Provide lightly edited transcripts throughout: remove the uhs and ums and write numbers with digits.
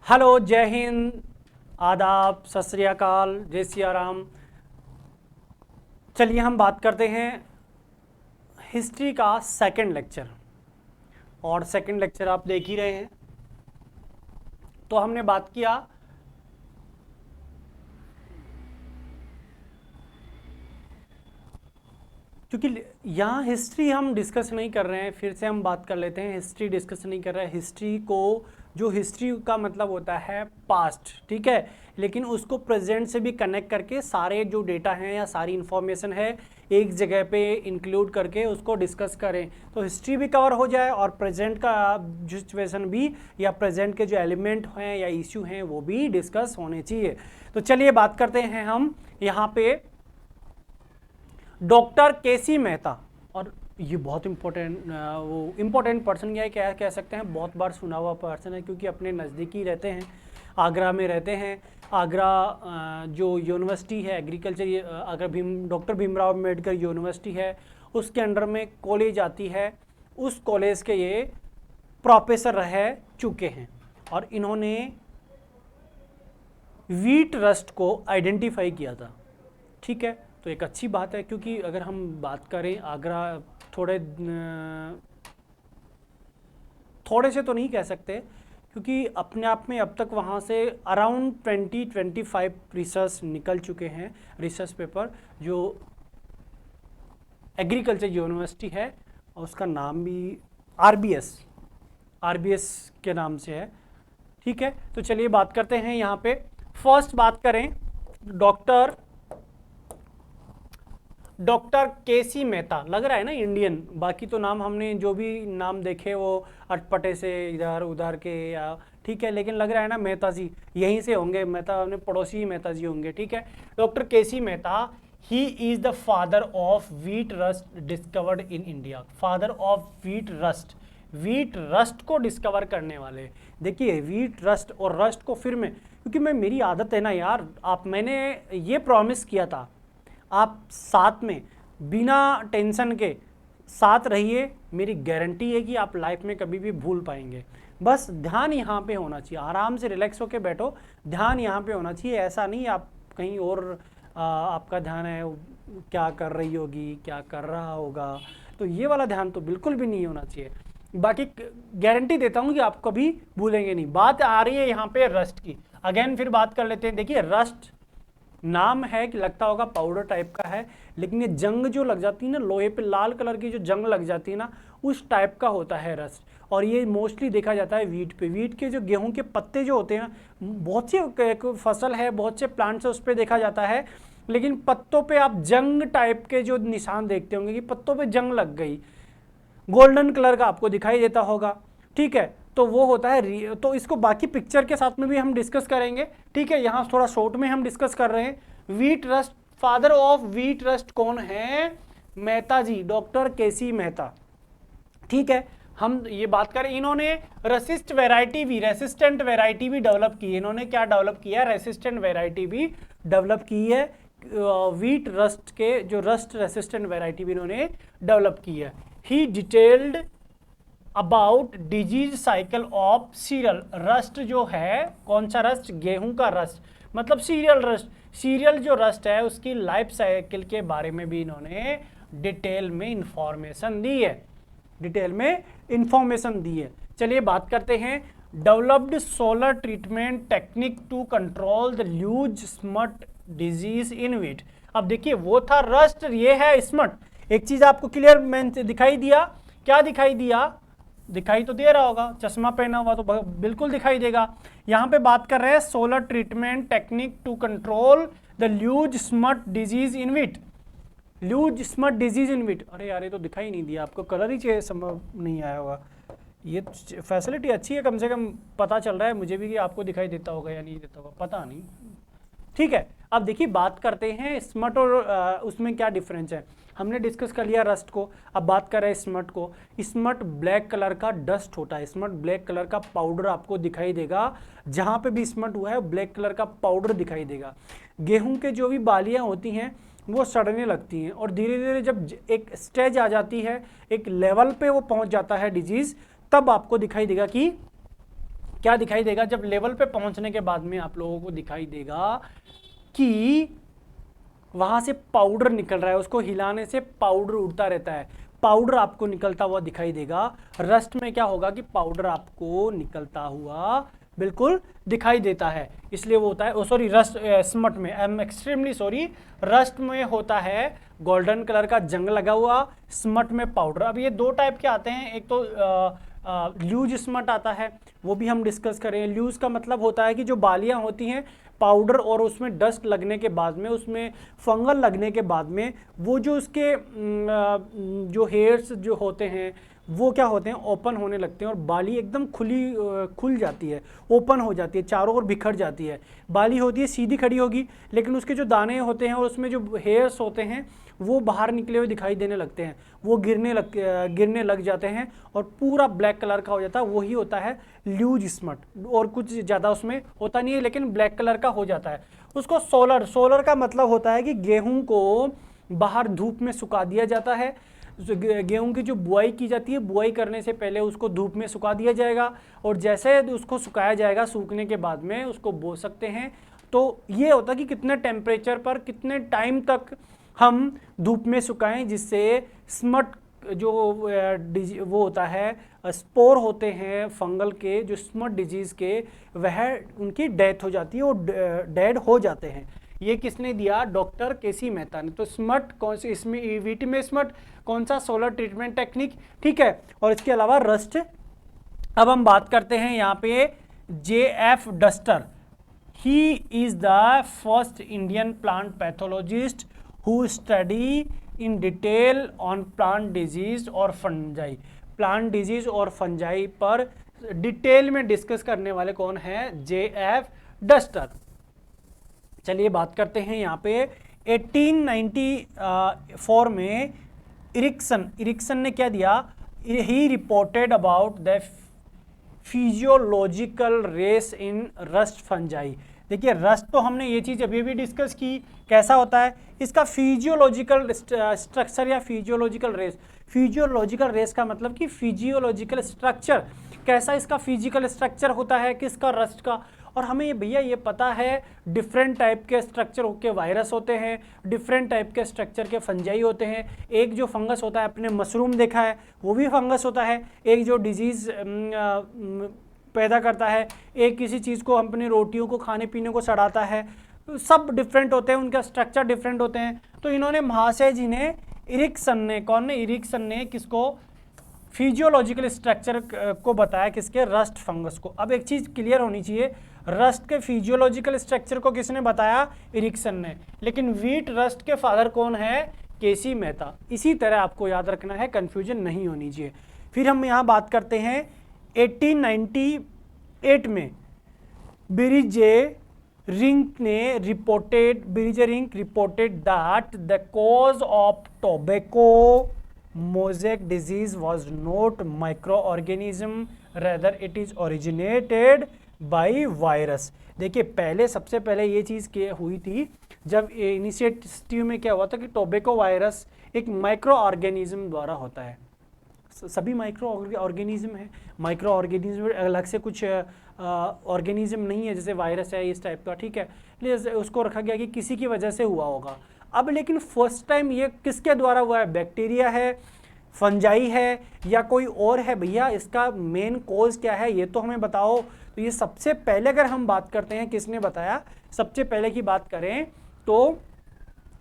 Hello, जय हिंद, आदाब, सत श्री अकाल, जय सिया राम। चलिए हम बात करते हैं हिस्ट्री का सेकंड लेक्चर। और सेकंड लेक्चर आप देख ही रहे हैं। तो हमने बात किया क्योंकि यहाँ हिस्ट्री हम डिस्कस नहीं कर रहे हैं, फिर से हम बात कर लेते हैं। हिस्ट्री डिस्कस नहीं कर रहे हैं। हिस्ट्री को जो हिस्ट्री का मतलब होता है पास्ट, ठीक है, लेकिन उसको प्रेजेंट से भी कनेक्ट करके सारे जो डेटा हैं या सारी इंफॉर्मेशन है एक जगह पे इंक्लूड करके उसको डिस्कस करें, तो हिस्ट्री भी कवर हो जाए और प्रेजेंट का जो सिचुएशन भी या प्रेजेंट के जो एलिमेंट हैं या इश्यू हैं वो भी डिस्कस होने चाहिए। तो चलिए बात करते हैं हम यहाँ पे डॉक्टर केसी मेहता। और ये बहुत इम्पोर्टेंट पर्सन क्या कह सकते हैं, बहुत बार सुना हुआ पर्सन है क्योंकि अपने नज़दीकी रहते हैं, आगरा में रहते हैं। आगरा जो यूनिवर्सिटी है agriculture, doctor Bhimrao Ambedkar university है, उसके अंडर में कॉलेज आती है। उस कॉलेज के ये प्रोफेसर रह चुके हैं और इन्होंने वीट रस्ट को आइडेंटिफाई किया था, ठीक है। तो एक अच्छी बात है क्योंकि अगर हम बात करें आगरा थोड़े से तो नहीं कह सकते क्योंकि अपने आप में अब तक वहाँ से अराउंड 20-25 रिसर्च निकल चुके हैं, रिसर्च पेपर, जो एग्रीकल्चर यूनिवर्सिटी है और उसका नाम भी आरबीएस के नाम से है, ठीक है। तो चलिए बात करते हैं यहाँ पे। फर्स्ट बात करें डॉक्टर केसी मेहता, लग रहा है ना इंडियन, बाकी तो नाम हमने जो भी नाम देखे वो अटपटे से इधर उधर के या, ठीक है, लेकिन लग रहा है ना मेहता जी यहीं से होंगे, मेहता अपने पड़ोसी मेहता जी होंगे, ठीक है। Doctor K C Mehta, he is the father of wheat rust discovered in India. Father of wheat rust को डिस्कवर करने वाले। देखिए वीट रस्ट और रस्ट को फिर मैं, क्योंकि मेरी आदत है ना यार, मैंने ये प्रॉमिस किया था आप साथ में बिना टेंशन के साथ रहिए, मेरी गारंटी है कि आप लाइफ में कभी भी भूल पाएंगे। बस ध्यान यहाँ पे होना चाहिए, आराम से रिलैक्स होके बैठो, ध्यान यहाँ पे होना चाहिए। ऐसा नहीं आप कहीं और आपका ध्यान है क्या कर रही होगी, क्या कर रहा होगा, तो ये वाला ध्यान तो बिल्कुल भी नहीं होना चाहिए। बाकी गारंटी देता हूँ कि आप कभी भूलेंगे नहीं। बात आ रही है यहाँ पे रस्ट की, अगेन फिर बात कर लेते हैं। देखिए रस्ट नाम है कि लगता होगा पाउडर टाइप का है, लेकिन ये जंग जो लग जाती है ना लोहे पे, लाल कलर की जो जंग लग जाती है ना, उस टाइप का होता है रस्ट। और ये मोस्टली देखा जाता है वीट पे। वीट के जो गेहूं के पत्ते जो होते हैं ना, बहुत सी फसल है, बहुत से प्लांट्स है, उस पर देखा जाता है, लेकिन पत्तों पे आप जंग टाइप के जो निशान देखते होंगे कि पत्तों पे जंग लग गई, गोल्डन कलर का आपको दिखाई देता होगा, ठीक है, तो वो होता है। तो इसको बाकी पिक्चर के साथ में भी हम डिस्कस करेंगे, ठीक है। यहाँ थोड़ा शॉर्ट में हम डिस्कस कर रहे हैं। Wheat rust, father of wheat rust कौन है? मेहता जी, डॉक्टर केसी मेहता, ठीक है। हम ये बात करें, इन्होंने रेसिस्टेंट वैरायटी भी डेवलप की है। इन्होंने क्या डेवलप किया? रेसिस्टेंट वैरायटी भी डेवलप की है। वीट रस्ट के जो रस्ट रेसिस्टेंट वैरायटी भी इन्होंने डेवलप की है। He detailed about disease cycle of cereal rust. जो है कौन सा रस्ट? गेहूं का रस्ट, मतलब सीरियल रस्ट। सीरियल जो रस्ट है उसकी लाइफ साइकिल के बारे में भी इन्होंने डिटेल में इंफॉर्मेशन दी है। चलिए बात करते हैं। Developed solar treatment technique to control the loose smut disease in wheat. अब देखिए वो था रस्ट, ये है स्मट। एक चीज आपको क्लियर में दिखाई दिया, क्या दिखाई दिया? दिखाई तो दे रहा होगा, चश्मा पहना हुआ तो बिल्कुल दिखाई देगा। यहां पे बात कर रहे हैं solar treatment technique to control the loose smut disease in wheat. Loose smut disease in wheat, अरे यार ये तो दिखाई नहीं दिया, आपको कलर ही संभव नहीं आया होगा। ये फैसिलिटी अच्छी है, कम से कम पता चल रहा है मुझे भी कि आपको दिखाई देता होगा या नहीं देता होगा, पता नहीं, ठीक है। अब देखिए बात करते हैं स्मट और उसमें क्या डिफरेंस है। हमने डिस्कस कर लिया रस्ट को, अब बात कर रहे हैं स्मट को। स्मट ब्लैक कलर का डस्ट होता है, स्मट ब्लैक कलर का पाउडर आपको दिखाई देगा। जहां पे भी स्मट हुआ है ब्लैक कलर का पाउडर दिखाई देगा। गेहूं के जो भी बालियां होती हैं वो सड़ने लगती हैं और धीरे धीरे जब एक स्टेज आ जाती है, एक लेवल पे वो पहुंच जाता है डिजीज, तब आपको दिखाई देगा कि क्या दिखाई देगा, जब लेवल पे पहुंचने के बाद में आप लोगों को दिखाई देगा कि वहां से पाउडर निकल रहा है, उसको हिलाने से पाउडर उड़ता रहता है, पाउडर आपको निकलता हुआ दिखाई देगा। रस्ट में क्या होगा कि पाउडर आपको निकलता हुआ बिल्कुल दिखाई देता है, इसलिए वो होता है, सॉरी रस्ट, स्मट में, I am extremely sorry, rust में होता है गोल्डन कलर का जंग लगा हुआ, स्मट में पाउडर। अब ये दो टाइप के आते हैं, एक तो ल्यूज स्मट आता है, वो भी हम डिस्कस करें। ल्यूज का मतलब होता है कि जो बालियां होती हैं पाउडर और उसमें डस्ट लगने के बाद में, उसमें फंगल लगने के बाद में, वो जो उसके जो हेयर्स जो होते हैं वो क्या होते हैं, ओपन होने लगते हैं और बाली एकदम खुल जाती है, ओपन हो जाती है, चारों ओर बिखर जाती है। बाली होती है सीधी खड़ी होगी, लेकिन उसके जो दाने होते हैं और उसमें जो हेयर्स होते हैं वो बाहर निकले हुए दिखाई देने लगते हैं, वो गिरने लग जाते हैं और पूरा ब्लैक कलर का हो जाता है, वही होता है ल्यूज स्मट। और कुछ ज़्यादा उसमें होता नहीं है, लेकिन ब्लैक कलर का हो जाता है। उसको सोलर का मतलब होता है कि गेहूं को बाहर धूप में सुखा दिया जाता है। गेहूं की जो बुआई की जाती है, बुआई करने से पहले उसको धूप में सुखा दिया जाएगा और जैसे उसको सुखाया जाएगा, सूखने के बाद में उसको बो सकते हैं। तो ये होता है कि कितने टेम्परेचर पर कितने टाइम तक हम धूप में सुखाएं, जिससे स्मट जो वो होता है, स्पोर होते हैं फंगल के, जो स्मट डिजीज के, वह उनकी डेथ हो जाती है और डेड हो जाते हैं। ये किसने दिया, डॉक्टर केसी मेहता ने। तो स्मट कौन सी, इसमें ईवीटी में स्मट कौन सा, सोलर ट्रीटमेंट टेक्निक, ठीक है। और इसके अलावा रस्ट। अब हम बात करते हैं यहाँ पे JF duster. He is the first Indian plant pathologist who study in detail on plant disease और फंजाई। प्लांट डिजीज और फंजाई पर डिटेल में डिस्कस करने वाले कौन है, JF डस्टर। चलिए बात करते हैं यहाँ पे 1894 में इरिक्सन ने क्या दिया, he reported about the physiological race in rust fungi. देखिए रस्ट तो हमने ये चीज़ अभी भी डिस्कस की, कैसा होता है इसका फिजियोलॉजिकल स्ट्रक्चर या फिजियोलॉजिकल रेस। फिजियोलॉजिकल रेस का मतलब कि फिजियोलॉजिकल स्ट्रक्चर, कैसा इसका फिजिकल स्ट्रक्चर होता है किसका, रस्ट का। और हमें ये भैया ये पता है डिफरेंट टाइप के स्ट्रक्चर के वायरस होते हैं, डिफरेंट टाइप के स्ट्रक्चर के फंजाई होते हैं। एक जो फंगस होता है, अपने मशरूम देखा है, वो भी फंगस होता है। एक जो डिजीज़ पैदा करता है, एक किसी चीज़ को अपने रोटियों को खाने पीने को सड़ाता है, सब डिफरेंट होते हैं, उनका स्ट्रक्चर डिफरेंट होते हैं। तो इन्होंने महाशय जी ने, इरिक्सन ने किसको, फिजियोलॉजिकल स्ट्रक्चर को बताया, किसके, रस्ट फंगस को। अब एक चीज़ क्लियर होनी चाहिए, रस्ट के फिजियोलॉजिकल स्ट्रक्चर को किसने बताया, इरिक्सन ने, लेकिन व्हीट रस्ट के फादर कौन है, केसी मेहता। इसी तरह आपको याद रखना है, कंफ्यूजन नहीं होनी चाहिए। फिर हम यहाँ बात करते हैं 1898 में Beijerinck reported that the cause of tobacco mosaic disease was not micro organism, rather it is originated by virus. देखिए पहले, सबसे पहले ये चीज़ क्या हुई थी, जब इनिशिएटिव में क्या हुआ था कि टोबैको वायरस एक माइक्रो ऑर्गेनिज्म द्वारा होता है। सभी माइक्रो ऑर्गेनिज्म है, माइक्रो ऑर्गेनिज्म अलग से कुछ ऑर्गेनिज्म नहीं है जैसे वायरस है इस टाइप का, ठीक है, इसलिए उसको रखा गया कि किसी की वजह से हुआ होगा। अब लेकिन फर्स्ट टाइम ये किसके द्वारा हुआ है, बैक्टीरिया है, फंजाई है या कोई और है, भैया इसका मेन कॉज क्या है ये तो हमें बताओ। तो ये सबसे पहले अगर हम बात करते हैं किसने बताया, सबसे पहले की बात करें तो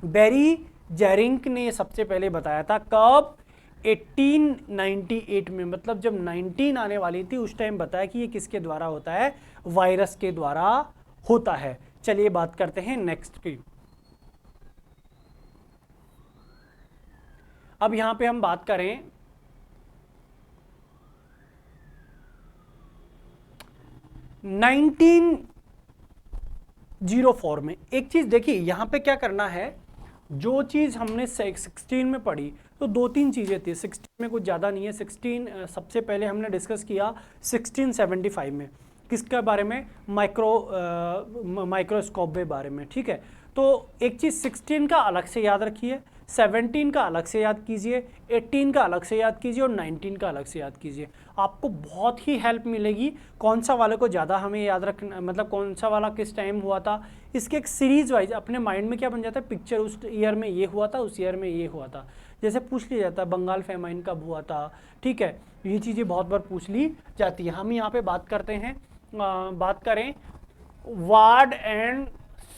बेरी जेरिंक ने सबसे पहले बताया था। कब, 1898 में, मतलब जब 19 आने वाली थी उस टाइम बताया कि ये किसके द्वारा होता है, वायरस के द्वारा होता है। चलिए बात करते हैं नेक्स्ट की। अब यहां पे हम बात करें 1904 में। एक चीज देखिए यहां पे क्या करना है, जो चीज हमने 16 में पढ़ी तो दो तीन चीजें थी, 16 में कुछ ज्यादा नहीं है। 16 सबसे पहले हमने डिस्कस किया 1675 में, किसके बारे में, माइक्रोस्कोप के बारे में, ठीक है। तो एक चीज 16 का अलग से याद रखिए, 17 का अलग से याद कीजिए, 18 का अलग से याद कीजिए और 19 का अलग से याद कीजिए। आपको बहुत ही हेल्प मिलेगी कौन सा वाले को ज़्यादा हमें याद रखना, मतलब कौन सा वाला किस टाइम हुआ था। इसके एक सीरीज वाइज अपने माइंड में क्या बन जाता है, पिक्चर उस ईयर में ये हुआ था, उस ईयर में ये हुआ था। जैसे पूछ लिया जाता है बंगाल फेमाइन कब हुआ था, ठीक है, ये चीज़ें बहुत बार पूछ ली जाती है। हम यहाँ पे बात करते हैं, बात करें, वार्ड एंड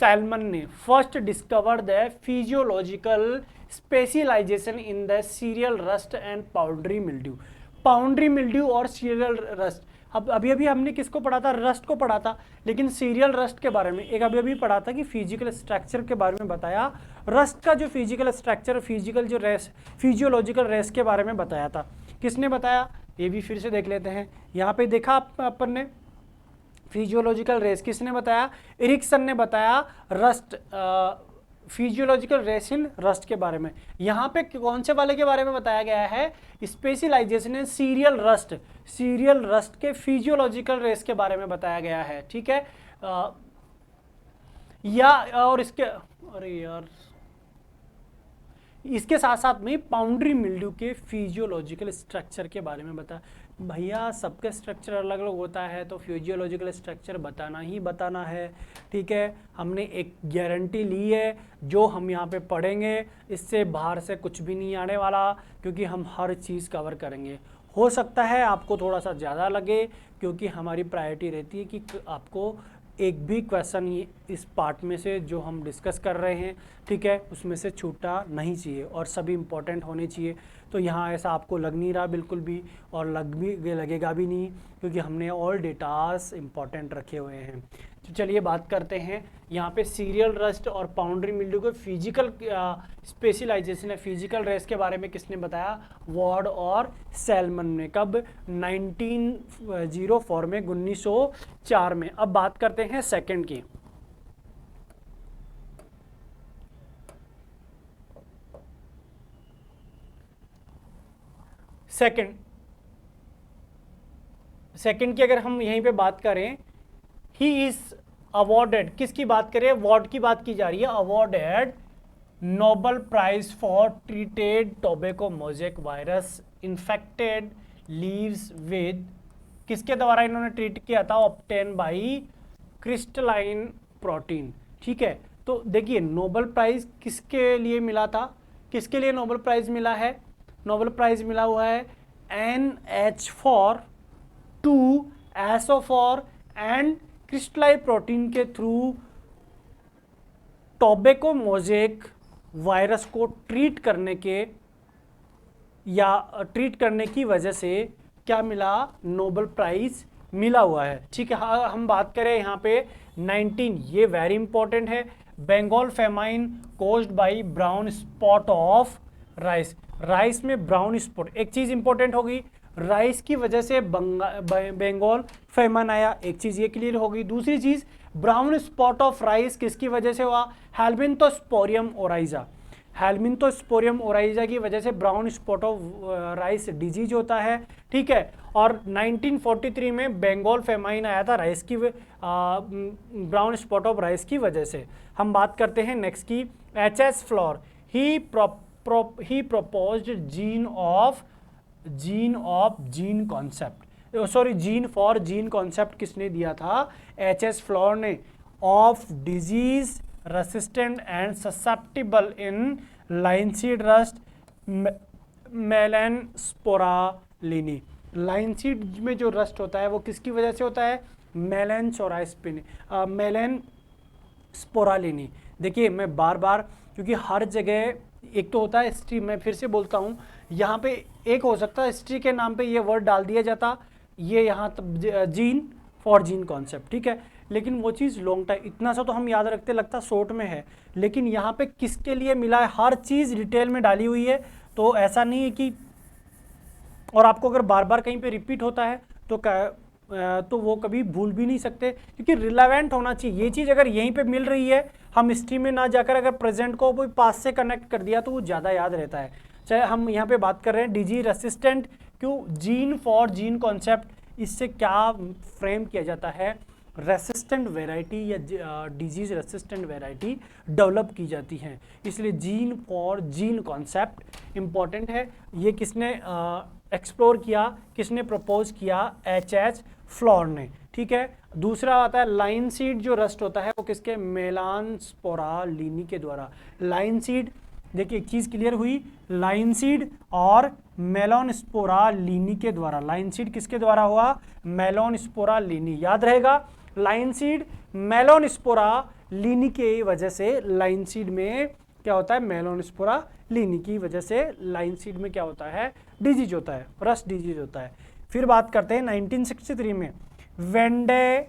सैलमन ने first discover the physiological specialization in the cereal rust and powdery mildew. Powdery mildew और सीरियल रस्ट, अब अभी अभी हमने किसको पढ़ा था, रस्ट को पढ़ा था, लेकिन सीरियल रस्ट के बारे में एक अभी अभी पढ़ा था कि फिजिकल स्ट्रक्चर के बारे में बताया, रस्ट का जो फिजिकल स्ट्रक्चर, फिजिकल जो रेस, फिजियोलॉजिकल रेस के बारे में बताया था। किसने बताया, ये भी फिर से देख लेते हैं। यहाँ पे देखा अपन ने फिजियोलॉजिकल रेस किसने बताया, एरिक्सन ने बताया rust, physiological race in rust के बारे में। यहाँ पे कौन से वाले के बारे में बताया गया है, specialisation in serial rust, serial rust के फिजियोलॉजिकल रेस के बारे में बताया गया है, ठीक है। या और इसके, अरे यार, इसके साथ साथ में पाउंड्री मिल्ड्यू के फिजियोलॉजिकल स्ट्रक्चर के बारे में बता। भैया सबका स्ट्रक्चर अलग अलग होता है तो फिजियोलॉजिकल स्ट्रक्चर बताना ही बताना है, ठीक है। हमने एक गारंटी ली है जो हम यहाँ पे पढ़ेंगे, इससे बाहर से कुछ भी नहीं आने वाला, क्योंकि हम हर चीज़ कवर करेंगे। हो सकता है आपको थोड़ा सा ज़्यादा लगे, क्योंकि हमारी प्रायोरिटी रहती है कि आपको एक भी क्वेश्चन इस पार्ट में से जो हम डिस्कस कर रहे हैं, ठीक है, उसमें से छूटा नहीं चाहिए और सभी इंपॉर्टेंट होने चाहिए। तो यहाँ ऐसा आपको लग नहीं रहा बिल्कुल भी, और लगेगा भी नहीं, क्योंकि हमने ऑल डेटास इंपॉर्टेंट रखे हुए हैं। तो चलिए बात करते हैं यहाँ पे सीरियल रस्ट और पाउंड्री मिल्ड्यू के फिजिकल स्पेशलाइजेशन है, फिजिकल रेस के बारे में किसने बताया, वार्ड और सैलमन ने। कब, 1904 में, 1904 में। अब बात करते हैं सेकंड की। सेकंड की अगर हम यहीं पे बात करें, ही इज अवॉर्डेड, किसकी बात करें, वार्ड की बात की जा रही है, awarded Nobel prize for treated tobacco mosaic virus infected leaves with, किसके द्वारा इन्होंने ट्रीट किया था, ऑब्टेन बाई क्रिस्टलाइन प्रोटीन, ठीक है। तो देखिए नोबेल प्राइज किसके लिए मिला था, किसके लिए नोबेल प्राइज मिला है, नोबेल प्राइज मिला हुआ है NH for 2 SO for and crystalline protein के थ्रू टोबैको मोज़ेक वायरस को ट्रीट करने के, या ट्रीट करने की वजह से क्या मिला, नोबेल प्राइज मिला हुआ है, ठीक है। हाँ, हम बात करें यहाँ पे 19, ये वेरी इंपॉर्टेंट है, Bengal famine caused by brown spot of rice, rice में ब्राउन स्पॉट, एक चीज इंपॉर्टेंट होगी, राइस की वजह से बंगाल फेमाइन आया, एक चीज ये क्लियर होगी। दूसरी चीज, ब्राउन स्पॉट ऑफ राइस किसकी वजह से हुआ, हेलमिंथोस्पोरियम ओराइजा, हेलमिंथोस्पोरियम ओराइजा की वजह से brown spot of rice disease होता है, ठीक है। और 1943 में बंगाल फेमाइन आया था राइस की, ब्राउन स्पॉट ऑफ राइस की वजह से। हम बात करते हैं नेक्स्ट की, HS Flor, he proposed gene concept, sorry gene for gene concept किसने दिया था, HS फ्लोर ने, of disease resistant and susceptible in linseed rust Melampsora lini, linseed में जो रस्ट होता है वो किसकी वजह से होता है, मेलेनस्पोरालिनी। देखिए मैं बार बार, क्योंकि हर जगह एक तो होता है हिस्ट्री, मैं फिर से बोलता हूँ, यहाँ पे एक हो सकता है हिस्ट्री के नाम पे ये वर्ड डाल दिया जाता, ये यहाँ जीन फॉर जीन कॉन्सेप्ट, ठीक है, लेकिन वो चीज़ लॉन्ग टाइम, इतना सा तो हम याद रखते, लगता शॉर्ट में है, लेकिन यहाँ पे किसके लिए मिला है, हर चीज़ डिटेल में डाली हुई है। तो ऐसा नहीं है कि, और आपको अगर बार बार कहीं पे रिपीट होता है तो वो कभी भूल भी नहीं सकते, क्योंकि रिलेवेंट होना चाहिए। ये चीज़ अगर यहीं पे मिल रही है, हम हिस्ट्री में ना जाकर अगर प्रेजेंट को कोई पास से कनेक्ट कर दिया तो वो ज़्यादा याद रहता है। चाहे हम यहाँ पे बात कर रहे हैं डिजीज रेसिस्टेंट, क्यों, जीन फॉर जीन कॉन्सेप्ट, इससे क्या फ्रेम किया जाता है, रेसिस्टेंट वैरायटी या डिजीज रेसिस्टेंट वैरायटी डेवलप की जाती हैं। इसलिए gene for gene concept important है। ये किसने एक्सप्लोर किया, किसने प्रपोज किया? H.H. फ्लॉर ने। ठीक है, दूसरा आता है लाइन सीड जो रस्ट होता है वो किसके? मेलानस्पोरा लीनी के द्वारा। लाइन सीड, देखिए एक चीज क्लियर हुई, लाइन सीड और मेलोनस्पोरा लीनी के द्वारा। लाइन सीड किसके द्वारा हुआ? मेलोनस्पोरा लीनी। याद रहेगा, लाइन सीड मेलोनस्पोरा लीनी की वजह से लाइन सीड में क्या होता है? मेलोनस्पोरा लीनी की वजह से लाइन सीड में क्या होता है? डिजीज होता है, रस्ट डिजीज होता है। फिर बात करते हैं 1963 में वेंडे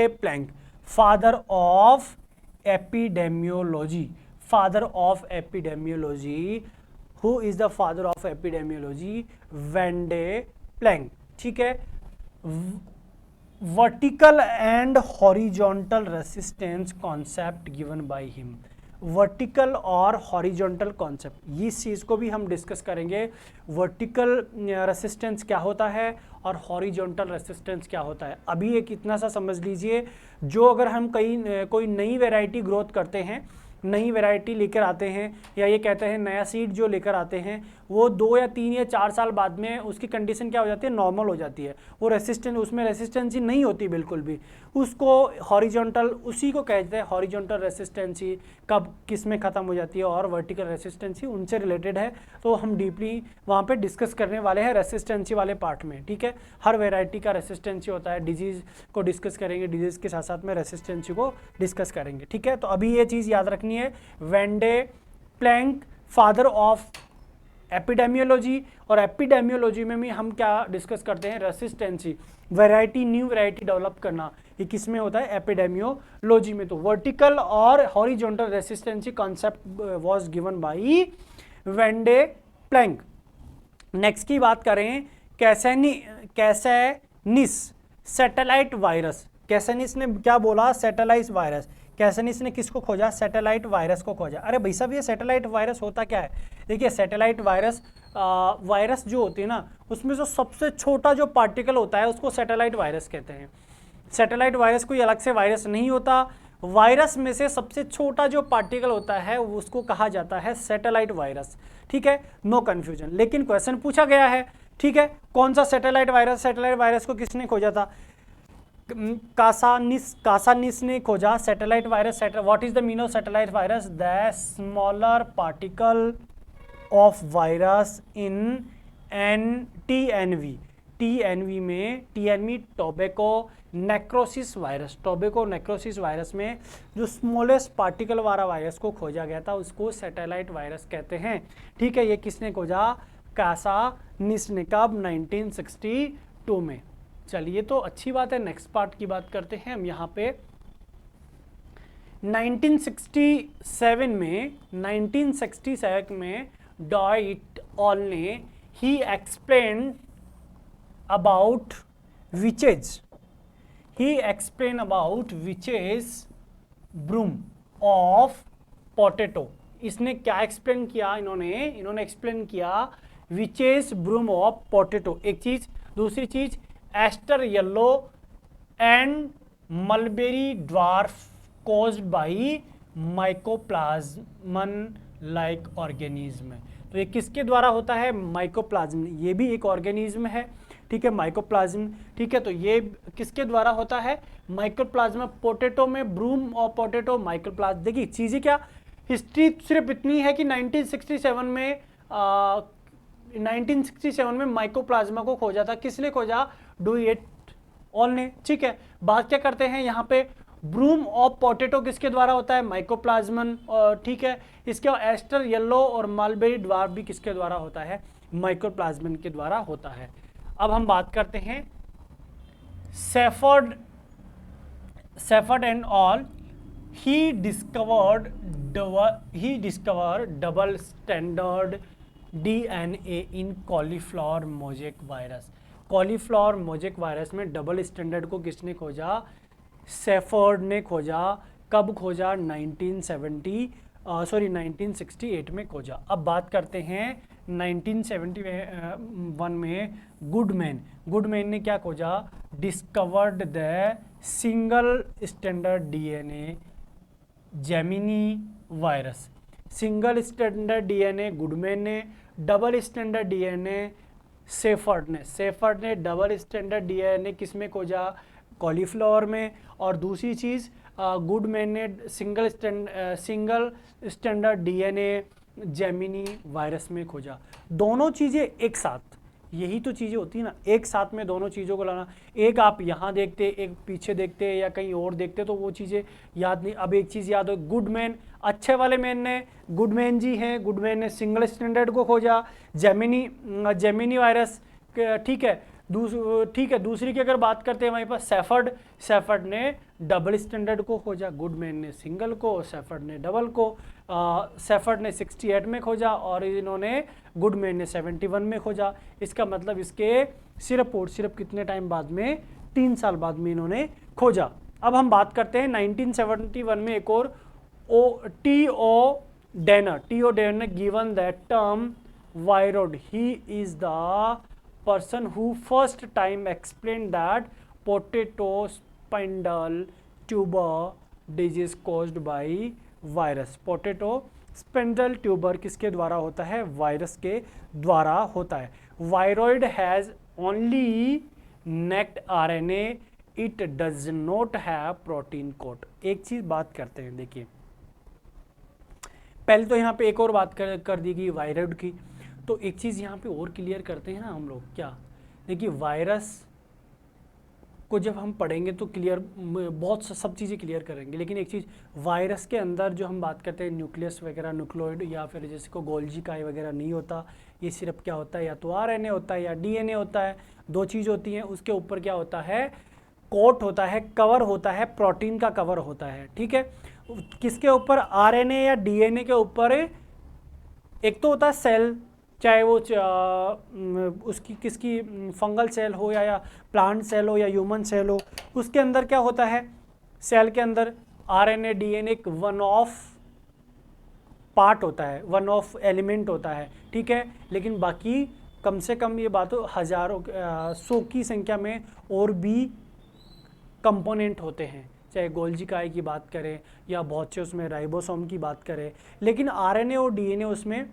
Planck father of epidemiology. Father of epidemiology, who is the father of epidemiology? Vanderplank. ठीक है, vertical and horizontal resistance concept given by him. Vertical और हॉरिजॉन्टल कॉन्सेप्ट, इस चीज़ को भी हम डिस्कस करेंगे। वर्टिकल रेसिस्टेंस क्या होता है और हॉरिजॉन्टल रेसिस्टेंस क्या होता है। अभी एक इतना सा समझ लीजिए, जो अगर हम कोई नई वैरायटी ग्रोथ करते हैं, नई वैरायटी लेकर आते हैं, या ये कहते हैं नया सीड जो लेकर आते हैं, वो 2 या 3 या 4 साल बाद में उसकी कंडीशन क्या हो जाती है? नॉर्मल हो जाती है। वो रेसिस्टेंट, उसमें रेसिस्टेंसी नहीं होती बिल्कुल भी। उसको हॉरिजॉन्टल, उसी को कहते हैं हॉरिजॉन्टल रेसिस्टेंसी। कब किस में ख़त्म हो जाती है? और वर्टिकल रेसिस्टेंसी उनसे रिलेटेड है, तो हम डीपली वहाँ पे डिस्कस करने वाले हैं रेसिस्टेंसी वाले पार्ट में। ठीक है, हर वेराइटी का रेसिस्टेंसी होता है। डिजीज़ को डिस्कस करेंगे, डिजीज़ के साथ साथ में रेसिस्टेंसी को डिस्कस करेंगे। ठीक है, तो अभी ये चीज़ याद रखनी है, वेंडे प्लैंक फादर ऑफ एपिडेमियोलॉजी। और एपिडेमियोलॉजी में भी हम क्या डिस्कस करते हैं? रेसिस्टेंसी, वैरायटी, न्यू वैरायटी डेवलप करना, ये किस में होता है? एपिडेमियोलॉजी में। तो वर्टिकल और horizontal resistance concept was given by Vanderplank. Next की बात करें, कैसेनिस सैटेलाइट वायरस। कैसेनिस ने क्या बोला? Satellite virus. कैसेनिस ने किसको खोजा? सैटेलाइट वायरस को खोजा। अरे भाई साहब, ये सैटेलाइट वायरस होता क्या है? देखिए, सैटेलाइट वायरस, वायरस जो होती है ना, उसमें जो सबसे छोटा जो पार्टिकल होता है उसको सैटेलाइट वायरस कहते हैं। सैटेलाइट वायरस कोई अलग से वायरस नहीं होता, वायरस में से सबसे छोटा जो पार्टिकल होता है उसको कहा जाता है सैटेलाइट वायरस। ठीक है, नो कन्फ्यूजन। लेकिन क्वेश्चन पूछा गया है, ठीक है, कौन सा सैटेलाइट वायरस? सैटेलाइट वायरस को किसने खोजा था? कासानिस ने खोजा satellite virus. What is the meaning of satellite virus? The smaller particle of virus in TNV. TNV में, TNV tobacco necrosis virus, tobacco necrosis virus में जो स्मॉलेस्ट पार्टिकल वाला वायरस को खोजा गया था उसको सैटेलाइट वायरस कहते हैं। ठीक है, ये किसने खोजा? कासानिस ने। कब? 1962 में। चलिए, तो अच्छी बात है। नेक्स्ट पार्ट की बात करते हैं हम यहाँ पे। 1967 में डॉइट ऑल ने he explain about witches broom of potato. इसने क्या एक्सप्लेन किया? इन्होंने एक्सप्लेन किया विचेज ब्रूम ऑफ पोटैटो, एक चीज। दूसरी चीज, aster yellow and mulberry dwarf caused by mycoplasma like organism. तो ये किसके द्वारा होता है? माइकोप्लाज्म। ये भी एक ऑर्गेनिज्म है, ठीक है, माइकोप्लाज्म। ठीक है, तो ये किसके द्वारा होता है? माइकोप्लाज्म। पोटैटो में ब्रूम और पोटैटो माइकोप्लाज्म। देखिए चीजें क्या, हिस्ट्री सिर्फ इतनी है कि 1967 में माइकोप्लाज्मा को खोजा था। किसने खोजा? डॉइट ऑल ने। ठीक है, बात क्या करते हैं यहाँ पे? ब्रूम ऑफ पोटैटो किसके द्वारा होता है? माइकोप्लाज्मन। और ठीक है, इसके एस्टर येलो और मलबेरी ड्वार्फ भी किसके द्वारा होता है? माइकोप्लाज्मन के द्वारा होता है। अब हम बात करते हैं shepherd and all. He discovered double standard DNA in cauliflower mosaic virus. Cauliflower mosaic virus में डबल स्टैंडर्ड को किसने खोजा? सेफर्ड ने खोजा। कब खोजा? 1972 सॉरी 1968 में खोजा। अब बात करते हैं 1971 में गुडमैन। गुडमैन ने क्या खोजा? Discovered the single standard DNA Gemini virus. Single standard DNA Goodman ने, डबल स्टैंडर्ड डीएनए सेफर्ड ने डबल स्टैंडर्ड डीएनए किस में खोजा? कॉलीफ्लावर में। और दूसरी चीज़ गुडमैन ने single standard DNA Gemini virus में खोजा। दोनों चीज़ें एक साथ, यही तो चीज़ें होती है ना, एक साथ में दोनों चीज़ों को लाना। एक आप यहाँ देखते, एक पीछे देखते या कहीं और देखते तो वो चीज़ें याद नहीं। अब एक चीज़ याद हो, गुडमैन, अच्छे वाले मैन ने, गुडमैन जी हैं, गुडमैन ने सिंगल स्टैंडर्ड को खोजा, जेमिनी वायरस, ठीक है। दूसरी की अगर बात करते हैं हमारे पास सेफर्ड ने डबल स्टैंडर्ड को खोजा, गुडमैन ने सिंगल को, सेफर्ड ने डबल को। सेफर्ड ने 68 में खोजा और इन्होंने गुडमैन ने 71 में खोजा। इसका मतलब इसके सिर्फ और सिर्फ कितने टाइम बाद में? 3 साल बाद में इन्होंने खोजा। अब हम बात करते हैं 1971 में एक और T O. Diener given that term viroid. He is the person who first time explained that potato spindle tuber disease caused by virus। Potato spindle tuber किसके द्वारा होता है? वायरस के द्वारा होता है। Viroid has only naked RNA, it does not have protein coat. एक चीज बात करते हैं, देखिए पहले तो यहाँ पे एक और बात कर दी गई वायरॉइड की, तो एक चीज़ यहाँ पे और क्लियर करते हैं ना हम लोग। क्या? देखिए वायरस को जब हम पढ़ेंगे तो क्लियर बहुत सब चीज़ें क्लियर करेंगे, लेकिन एक चीज़, वायरस के अंदर जो हम बात करते हैं न्यूक्लियस वगैरह, न्यूक्लियोइड या फिर जैसे को गोल्जी काय वगैरह नहीं होता। ये सिर्फ क्या होता है? या तो आरएनए होता है या डीएनए होता है, दो चीज़ होती हैं। उसके ऊपर क्या होता है? कोट होता है, कवर होता है, प्रोटीन का कवर होता है, ठीक है। किसके ऊपर? आरएनए या डीएनए के ऊपर एक तो होता है सेल, चाहे वो उसकी किसकी फंगल सेल हो या प्लांट सेल हो या ह्यूमन सेल हो। उसके अंदर क्या होता है? सेल के अंदर आरएनए डीएनए एक वन ऑफ पार्ट होता है, वन ऑफ एलिमेंट होता है, ठीक है। लेकिन बाकी कम से कम ये बात हजारों 100 की संख्या में और भी कंपोनेंट होते हैं, चाहे गोल्जी काय की बात करें या बहुत से उसमें राइबोसोम की बात करें। लेकिन आरएनए और डीएनए उसमें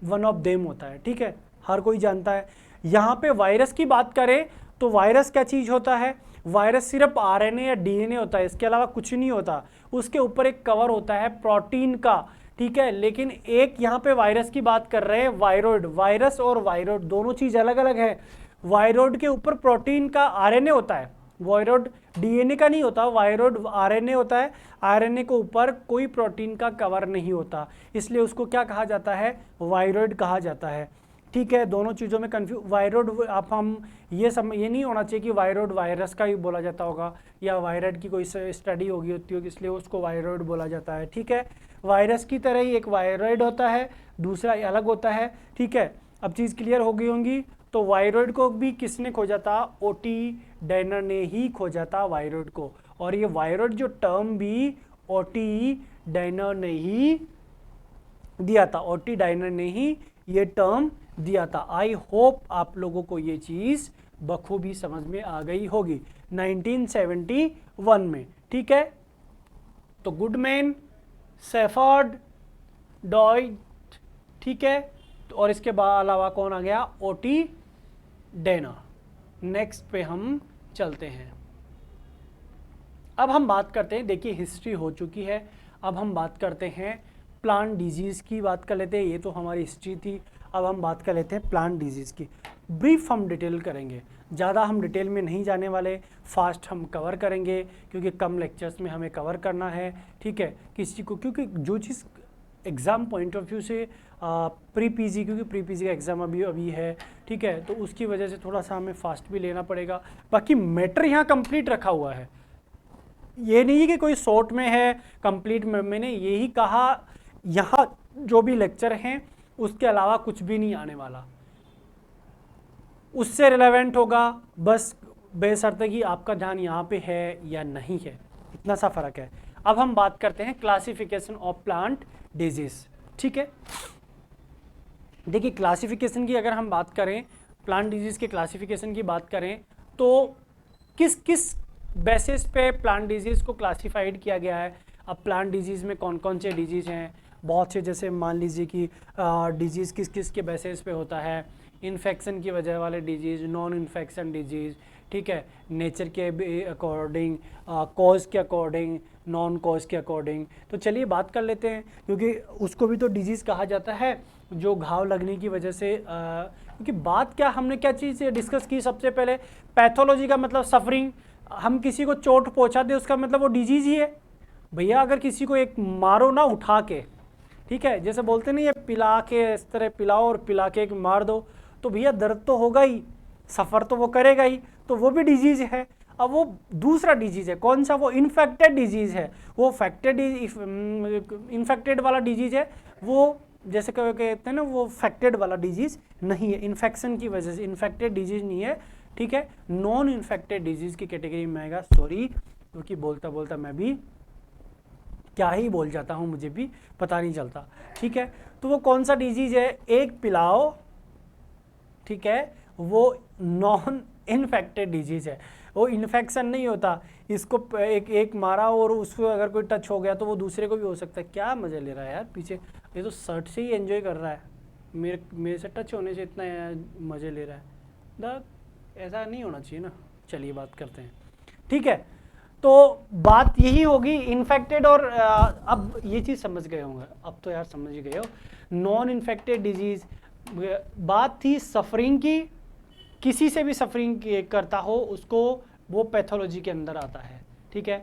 वन ऑफ देम होता है, ठीक है, हर कोई जानता है। यहाँ पे वायरस की बात करें तो वायरस क्या चीज़ होता है? वायरस सिर्फ आरएनए या डीएनए होता है, इसके अलावा कुछ नहीं होता। उसके ऊपर एक कवर होता है प्रोटीन का, ठीक है। लेकिन एक यहाँ पे वायरस की बात कर रहे हैं, वायरॉइड। वायरस और वायरॉइड दोनों चीज़ अलग अलग है। वायरॉइड के ऊपर प्रोटीन का आरएनए होता है, वायरॉइड डीएनए का नहीं होता, वायरॉइड आरएनए होता है। आरएनए के ऊपर कोई प्रोटीन का कवर नहीं होता, इसलिए उसको क्या कहा जाता है? वायरॉइड कहा जाता है, ठीक है। दोनों चीज़ों में कन्फ्यूज, वायरॉइड आप हम ये नहीं होना चाहिए कि वायरॉइड वायरस का ही बोला जाता होगा या वायरॉइड की कोई स्टडी होगी होती होगी इसलिए उसको वायरॉइड बोला जाता है, ठीक है। वायरस की तरह ही एक वायरॉइड होता है, दूसरा अलग होता है, ठीक है। अब चीज़ क्लियर हो गई होंगी। तो वायरॉइड को भी किसने खोजा था? ओटी डेनर ने ही खोजा था वायरॉइड को। और ये वायरॉइड जो टर्म भी ओटी डेनर ने ही दिया था, ओटी डेनर ने ही ये टर्म दिया था। आई होप आप लोगों को ये चीज़ बखूबी समझ में आ गई होगी 1971 में, ठीक है। तो गुडमैन, सेफर्ड, डॉयट, ठीक है। और इसके अलावा कौन आ गया? ओटी डेनर। नेक्स्ट पे हम चलते हैं। अब हम बात करते हैं, देखिए हिस्ट्री हो चुकी है, अब हम बात करते हैं प्लांट डिजीज़ की बात कर लेते हैं। ये तो हमारी हिस्ट्री थी, अब हम बात कर लेते हैं प्लांट डिजीज़ की। ब्रीफ हम डिटेल करेंगे, ज़्यादा हम डिटेल में नहीं जाने वाले, फास्ट हम कवर करेंगे क्योंकि कम लेक्चर्स में हमें कवर करना है, ठीक है। किसी को क्योंकि जो चीज़ एग्ज़ाम पॉइंट ऑफ व्यू से प्री पीजी, क्योंकि प्री पीजी का एग्ज़ाम अभी है, ठीक है, तो उसकी वजह से थोड़ा सा हमें फास्ट भी लेना पड़ेगा। बाकी मैटर यहाँ कंप्लीट रखा हुआ है, ये नहीं है कि कोई शॉर्ट में है कंप्लीट में। मैंने यही कहा यहाँ जो भी लेक्चर हैं उसके अलावा कुछ भी नहीं आने वाला, उससे रिलेवेंट होगा बस, बेशर्ते कि आपका ध्यान यहाँ पे है या नहीं है, इतना सा फ़र्क है। अब हम बात करते हैं क्लासिफिकेशन ऑफ प्लांट डिजीज़। ठीक है, देखिए क्लासिफिकेशन की अगर हम बात करें, प्लांट डिजीज़ के क्लासिफिकेशन की बात करें तो किस किस बेसिस पे प्लांट डिजीज़ को क्लासिफाइड किया गया है। अब प्लांट डिजीज़ में कौन कौन से डिजीज़ हैं, बहुत से, जैसे मान लीजिए कि डिजीज़ किस किस के बेसिस पे होता है, इन्फेक्शन की वजह वाले डिजीज़, नॉन इन्फेक्शन डिजीज़, ठीक है, नेचर के अकॉर्डिंग, कॉज के अकॉर्डिंग, नॉन कॉज के अकॉर्डिंग। तो चलिए बात कर लेते हैं, क्योंकि उसको भी तो डिजीज़ कहा जाता है जो घाव लगने की वजह से, क्योंकि बात क्या, हमने क्या चीज़ डिस्कस की सबसे पहले, पैथोलॉजी का मतलब सफरिंग। हम किसी को चोट पहुंचा दे उसका मतलब वो डिजीज़ ही है भैया। अगर किसी को एक मारो ना उठा के, ठीक है, जैसे बोलते नहीं है पिला के, इस तरह पिलाओ और पिला के एक मार दो, तो भैया दर्द तो होगा ही, सफ़र तो वो करेगा ही, तो वो भी डिजीज़ है। अब वो दूसरा डिजीज़ है, कौन सा, वो इन्फेक्टेड डिजीज़ है। वो इन्फेक्टेड वाला डिजीज़ है, वो जैसे कहते हैं ना, वो फैक्टेड वाला डिजीज़ नहीं है, इन्फेक्शन की वजह से इन्फेक्टेड डिजीज़ नहीं है। ठीक है, नॉन इन्फेक्टेड डिजीज़ की कैटेगरी में आएगा। सॉरी, क्योंकि बोलता बोलता मैं भी क्या ही बोल जाता हूँ, मुझे भी पता नहीं चलता। ठीक है, तो वो कौन सा डिजीज़ है, एक पिलाओ, ठीक है, वो नॉन इन्फेक्टेड डिजीज़ है, वो इन्फेक्शन नहीं होता। इसको एक मारा और उसको अगर कोई टच हो गया तो वो दूसरे को भी हो सकता है। क्या मज़ा ले रहा है यार पीछे, ये तो शर्ट से ही एंजॉय कर रहा है, मेरे से टच होने से इतना मज़े ले रहा है। ऐसा नहीं होना चाहिए ना। चलिए बात करते हैं, ठीक है। तो बात यही होगी इन्फेक्टेड और अब ये चीज़ समझ गए होंगे, अब तो यार समझ ही गए हो। नॉन इन्फेक्टेड डिजीज़, बात थी सफरिंग की, किसी से भी सफरिंग करता हो उसको, वो पैथोलॉजी के अंदर आता है। ठीक है,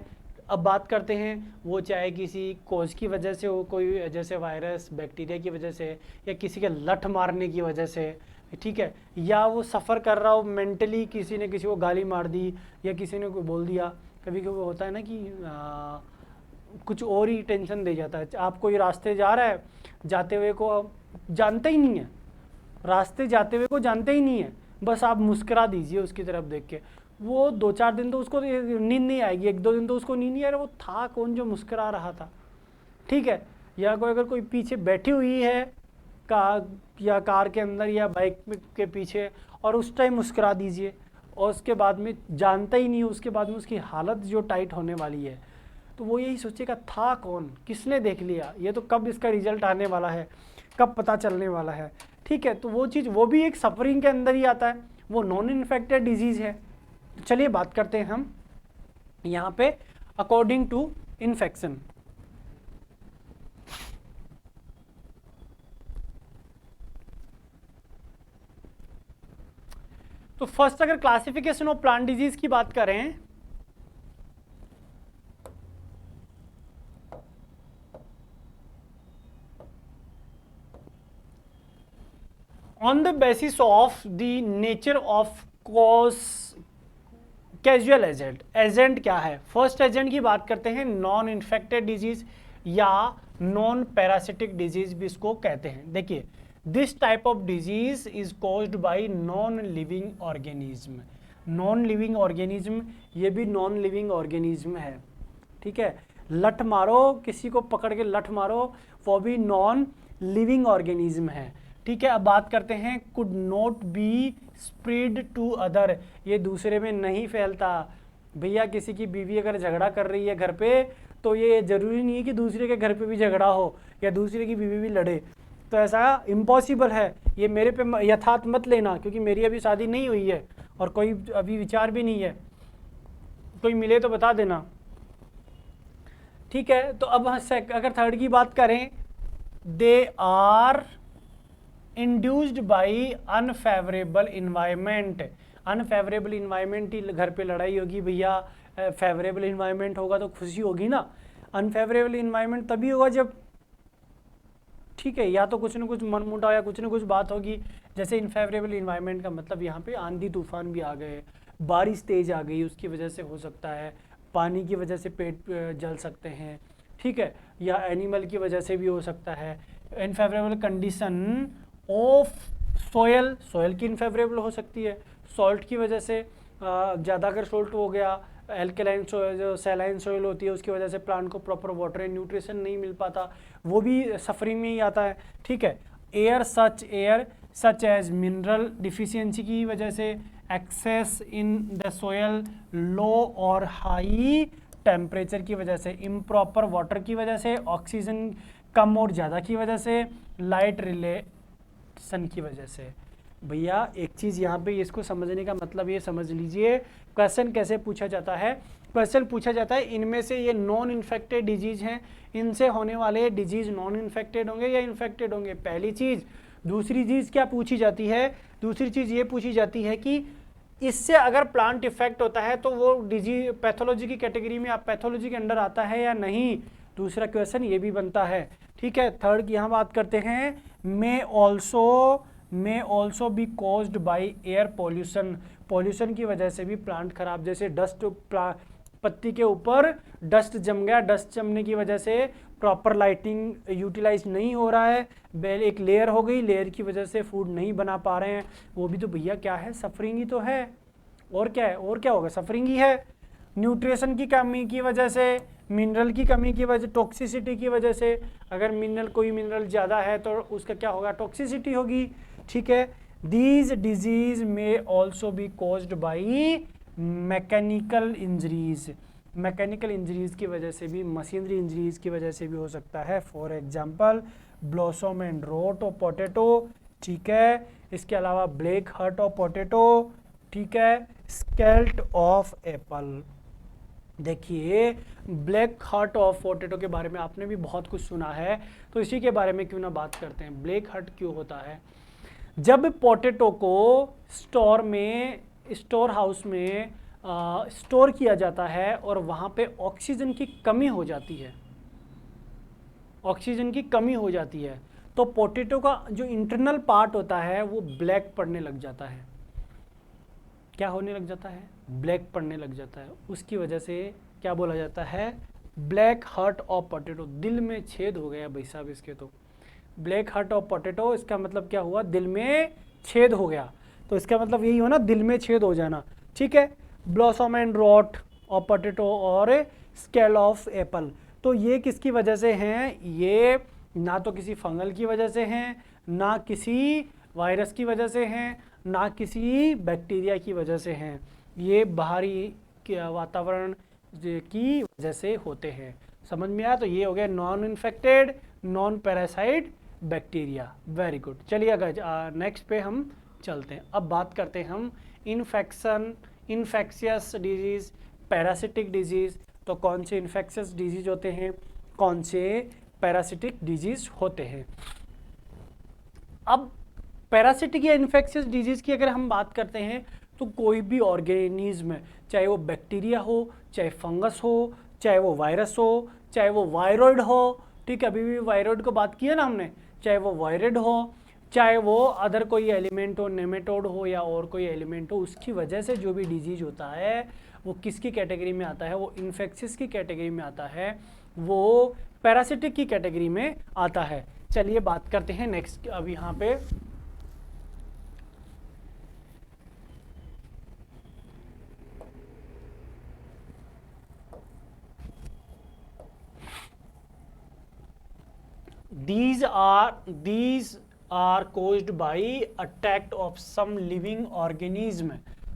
अब बात करते हैं, वो चाहे किसी कॉज की वजह से हो, कोई जैसे वायरस बैक्टीरिया की वजह से, या किसी के लठ मारने की वजह से, ठीक है, या वो सफ़र कर रहा हो मेंटली, किसी ने किसी को गाली मार दी या किसी ने कोई बोल दिया। कभी कभी होता है ना कि कुछ और ही टेंशन दे जाता है। आप कोई रास्ते जा रहा है, जाते हुए को जानते ही नहीं है, रास्ते जाते हुए को जानते ही नहीं है, बस आप मुस्कुरा दीजिए उसकी तरफ देख के, वो 2-4 दिन तो उसको नींद नहीं आएगी, 1-2 दिन तो उसको नींद नहीं आ रहा, वो था कौन जो मुस्कुरा रहा था। ठीक है, या कोई अगर कोई पीछे बैठी हुई है कार के अंदर या बाइक के पीछे, और उस टाइम मुस्कुरा दीजिए, और उसके बाद में जानता ही नहीं, उसके बाद में उसकी हालत जो टाइट होने वाली है, तो वो यही सोचेगा था कौन, किसने देख लिया, ये तो कब इसका रिजल्ट आने वाला है, कब पता चलने वाला है। ठीक है, तो वो चीज़, वो भी एक सफरिंग के अंदर ही आता है, वो नॉन इन्फेक्टेड डिजीज़ है। तो चलिए बात करते हैं हम यहाँ पे अकॉर्डिंग टू इन्फेक्शन। तो फर्स्ट अगर क्लासिफिकेशन ऑफ प्लांट डिजीज की बात करें, on the basis of the nature of cause, casual agent, agent क्या है। फर्स्ट एजेंट की बात करते हैं, नॉन इन्फेक्टेड डिजीज या नॉन पैरासिटिक डिजीज भी इसको कहते हैं। देखिए, this type of disease is caused by non living organism. Non living organism, ये भी नॉन लिविंग ऑर्गेनिज्म है। ठीक है, लठ मारो, किसी को पकड़ के लठ मारो, वो भी नॉन लिविंग ऑर्गेनिज्म है। ठीक है, अब बात करते हैं, could not be spread to other, ये दूसरे में नहीं फैलता। भैया किसी की बीवी अगर झगड़ा कर रही है घर पे, तो ये जरूरी नहीं है कि दूसरे के घर पे भी झगड़ा हो या दूसरे की बीवी भी लड़े, तो ऐसा इम्पॉसिबल है। ये मेरे पे यथार्थ मत लेना, क्योंकि मेरी अभी शादी नहीं हुई है और कोई अभी विचार भी नहीं है, कोई मिले तो बता देना। ठीक है, तो अब अगर थर्ड की बात करें, they are induced by unfavourable environment. Unfavourable environment ही, घर पे लड़ाई होगी भैया, फेवरेबल इन्वायरमेंट होगा तो खुशी होगी ना। अनफेवरेबल इन्वायरमेंट तभी होगा जब, ठीक है, या तो कुछ ना कुछ मनमुटाव या कुछ ना कुछ बात होगी। जैसे इनफेवरेबल इन्वायरमेंट का मतलब यहाँ पे आंधी तूफान भी आ गए, बारिश तेज आ गई, उसकी वजह से हो सकता है, पानी की वजह से पेट जल सकते हैं। ठीक है, या एनिमल की वजह से भी हो सकता है। इनफेवरेबल कंडीशन ऑफ सॉयल, सॉयल की इनफेवरेबल हो सकती है, सॉल्ट की वजह से, ज़्यादा अगर सॉल्ट हो गया, एल्केलाइन सॉइल, जो सैलाइन सॉइल होती है उसकी वजह से प्लांट को प्रॉपर वाटर एंड न्यूट्रिशन नहीं मिल पाता, वो भी सफरिंग में ही आता है। ठीक है, air such as mineral deficiency की वजह से, excess in the soil, low और हाई टेम्परेचर की वजह से, इम्प्रॉपर वाटर की वजह से, ऑक्सीजन कम और ज़्यादा की वजह से, लाइट रिलेशन की वजह से। भैया एक चीज़ यहाँ पे इसको समझने का मतलब ये समझ लीजिए, क्वेश्चन कैसे पूछा जाता है। क्वेश्चन पूछा जाता है इनमें से ये नॉन इन्फेक्टेड डिजीज हैं, इनसे होने वाले डिजीज नॉन इन्फेक्टेड होंगे या इन्फेक्टेड होंगे, पहली चीज़। दूसरी चीज़ क्या पूछी जाती है, दूसरी चीज़ ये पूछी जाती है कि इससे अगर प्लांट इफेक्ट होता है तो वो डिजीज पैथोलॉजी की कैटेगरी में, पैथोलॉजी के अंडर आता है या नहीं, दूसरा क्वेश्चन ये भी बनता है। ठीक है, थर्ड की यहाँ बात करते हैं, may also be caused by air pollution, pollution की वजह से भी प्लांट खराब, जैसे डस्ट, पत्ती के ऊपर डस्ट जम गया, डस्ट जमने की वजह से प्रॉपर लाइटिंग यूटिलाइज नहीं हो रहा है, बेल एक लेयर हो गई, लेयर की वजह से फूड नहीं बना पा रहे हैं, वो भी तो भैया क्या है, सफरिंग ही तो है। और क्या है, और क्या होगा, सफरिंग ही है। न्यूट्रिशन की कमी की वजह से, मिनरल की कमी की वजह, टॉक्सिसिटी की वजह से, अगर मिनरल कोई मिनरल ज़्यादा है तो उसका क्या होगा, टॉक्सिसिटी होगी। ठीक है, दीज डिजीज में also be caused by mechanical injuries, mechanical injuries की वजह से भी, मशीनरी इंजरीज की वजह से भी हो सकता है। For example blossom and wrote of potato. ठीक है, इसके अलावा ब्लैक हर्ट ऑफ पोटैटो। ठीक है, स्केल्ट ऑफ एप्पल। देखिए ब्लैक हार्ट ऑफ पोटैटो के बारे में आपने भी बहुत कुछ सुना है, तो इसी के बारे में क्यों ना बात करते हैं। ब्लैक हार्ट क्यों होता है, जब पोटैटो को स्टोर हाउस में स्टोर किया जाता है और वहाँ पे ऑक्सीजन की कमी हो जाती है, ऑक्सीजन की कमी हो जाती है, तो पोटैटो का जो इंटरनल पार्ट होता है वो ब्लैक पड़ने लग जाता है। क्या होने लग जाता है, ब्लैक पड़ने लग जाता है। उसकी वजह से क्या बोला जाता है, ब्लैक हार्ट ऑफ पोटैटो। दिल में छेद हो गया भाई साहब इसके, तो ब्लैक हार्ट ऑफ पोटैटो, इसका मतलब क्या हुआ, दिल में छेद हो गया, तो इसका मतलब यही हो ना, दिल में छेद हो जाना। ठीक है, blossom end rot of potato और स्केल ऑफ एप्पल, तो ये किसकी वजह से हैं, ये ना तो किसी फंगल की वजह से हैं, ना किसी वायरस की वजह से हैं, ना किसी बैक्टीरिया की वजह से हैं, ये बाहरी वातावरण की वजह से होते हैं। समझ में आया, तो ये हो गया non infected, non parasite bacteria. Very good, चलिए अगर नेक्स्ट पे हम चलते हैं। अब बात करते हैं हम इन्फेक्शियस डिजीज़, पैरासिटिक डिजीज़। तो कौन से इन्फेक्शियस डिजीज़ होते हैं, कौन से पैरासिटिक डिजीज़ होते हैं। अब पैरासिटिक या इन्फेक्शियस डिजीज़ की अगर हम बात करते हैं तो कोई भी ऑर्गेनिज्म, चाहे वो बैक्टीरिया हो, चाहे फंगस हो, चाहे वो वायरस हो, चाहे वो वायरॉइड हो। ठीक है, अभी भी वायरॉइड को बात की है ना हमने, चाहे वो वायरॉइड हो, चाहे वो अदर कोई एलिमेंट हो, नेमेटोड हो या और कोई एलिमेंट हो, उसकी वजह से जो भी डिजीज होता है वो किसकी कैटेगरी में आता है, वो इन्फेक्शियस की कैटेगरी में आता है, वो पैरासिटिक की कैटेगरी में आता है। चलिए बात करते हैं नेक्स्ट। अब यहाँ पे these are caused by attack of some living organism।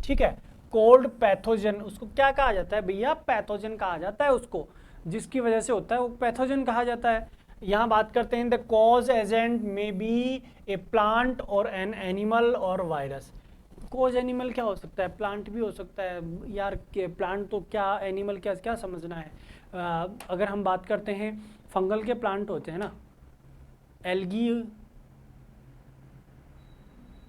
ठीक है, कोल्ड पैथोजन, उसको क्या कहा जाता है भैया, पैथोजन कहा जाता है उसको, जिसकी वजह से होता है वो पैथोजन कहा जाता है। यहाँ बात करते हैं द कॉज एजेंट में बी ए प्लांट और एन एनिमल और वायरस। कोज एनिमल क्या हो सकता है, प्लांट भी हो सकता है यार, के प्लांट तो क्या, एनिमल क्या, क्या समझना है। अगर हम बात करते हैं फंगल के प्लांट होते हैं ना, एल्गी,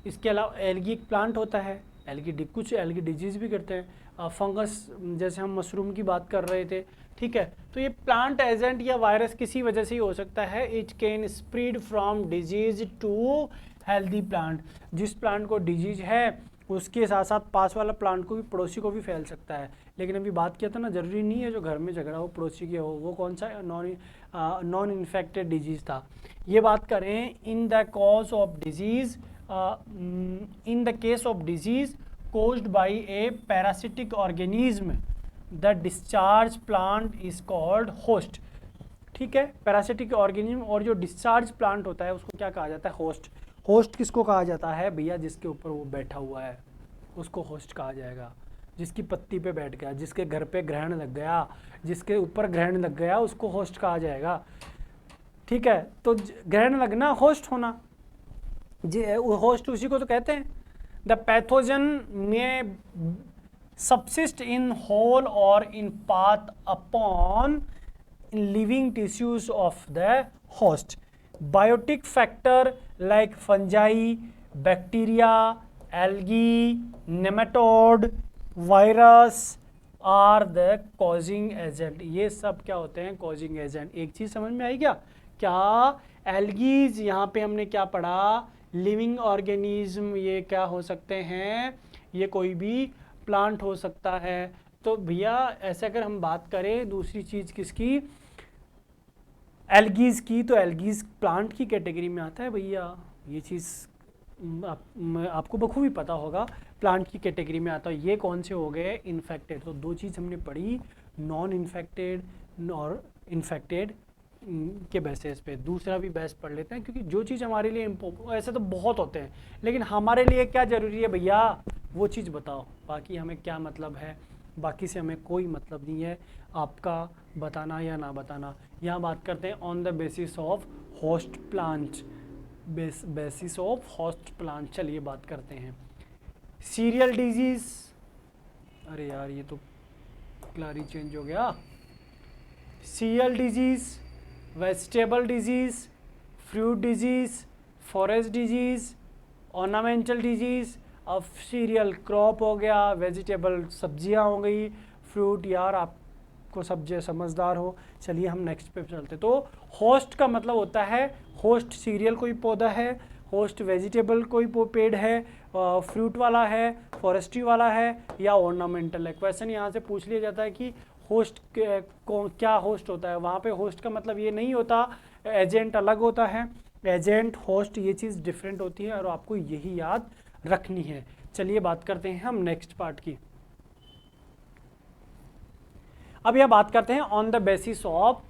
इसके अलावा एल्गी एक प्लांट होता है, एल्गी कुछ एल्गी डिजीज भी करते हैं। फंगस जैसे हम मशरूम की बात कर रहे थे। ठीक है, तो ये प्लांट एजेंट या वायरस किसी वजह से ही हो सकता है। It can spread from disease to healthy plant, जिस प्लांट को डिजीज है उसके साथ साथ पास वाला प्लांट को भी, पड़ोसी को भी फैल सकता है। लेकिन अभी बात किया था ना, जरूरी नहीं है जो घर में झगड़ा हो पड़ोसी की हो, वो कौन सा नॉन इन्फेक्टेड डिजीज था। ये बात करें in the cause of disease, in the case of disease caused by A parasitic organism, the discharge plant is called host. ठीक है, पैरासिटिक ऑर्गेनिज्म और जो डिस्चार्ज प्लांट होता है उसको क्या कहा जाता है? होस्ट। होस्ट किसको कहा जाता है भैया? जिसके ऊपर वो बैठा हुआ है उसको होस्ट कहा जाएगा। जिसकी पत्ती पे बैठ गया, जिसके घर पे ग्रहण लग गया, जिसके ऊपर ग्रहण लग गया, उसको होस्ट कहा जाएगा। ठीक है, तो ग्रहण लगना होस्ट होना, होस्ट उसी को तो कहते हैं। द पैथोजन में subsist in whole or in part upon living tissues of the host. Biotic factor like fungi, bacteria, algae, nematode, virus are the causing agent. ये सब क्या होते हैं? causing agent। एक चीज समझ में आई क्या? एल्गीज यहाँ पे हमने क्या पढ़ा? Living organism. ये क्या हो सकते हैं? ये कोई भी प्लांट हो सकता है। तो भैया ऐसे अगर हम बात करें दूसरी चीज किसकी? एल्गीज की, तो एल्गीज प्लांट की कैटेगरी में आता है भैया। ये चीज़ आपको बखूबी पता होगा, प्लांट की कैटेगरी में आता है। ये कौन से हो गए? इन्फेक्टेड। तो दो चीज़ हमने पढ़ी, नॉन इन्फेक्टेड और इन्फेक्टेड के बेसिस पे। दूसरा भी बेस पढ़ लेते हैं, क्योंकि जो चीज़ हमारे लिए ऐसे तो बहुत होते हैं, लेकिन हमारे लिए क्या ज़रूरी है भैया वो चीज़ बताओ। बाकी हमें क्या मतलब है, बाकी से हमें कोई मतलब नहीं है आपका बताना या ना बताना। यहाँ बात करते हैं on the basis of host plant. Basis of host plant. चलिए बात करते हैं सीरियल डिजीज। अरे यार ये तो क्लारी चेंज हो गया। Serial disease, vegetable disease, fruit disease, forest disease, ornamental disease. अब सीरियल क्रॉप हो गया, वेजिटेबल सब्जियां हो गई, फ्रूट यार आपको सब्जी समझदार हो। चलिए हम नेक्स्ट पे चलते। तो होस्ट का मतलब होता है, होस्ट सीरियल कोई पौधा है, होस्ट वेजिटेबल कोई पेड़ है, फ्रूट वाला है, फॉरेस्ट्री वाला है, या ऑर्नामेंटल है। क्वेश्चन यहाँ से पूछ लिया जाता है कि होस्ट क्या होस्ट होता है। वहाँ पे होस्ट का मतलब ये नहीं होता, एजेंट अलग होता है। एजेंट होस्ट ये चीज़ डिफरेंट होती है और आपको यही याद रखनी है। चलिए बात करते हैं हम नेक्स्ट पार्ट की। अब यह बात करते हैं on the basis of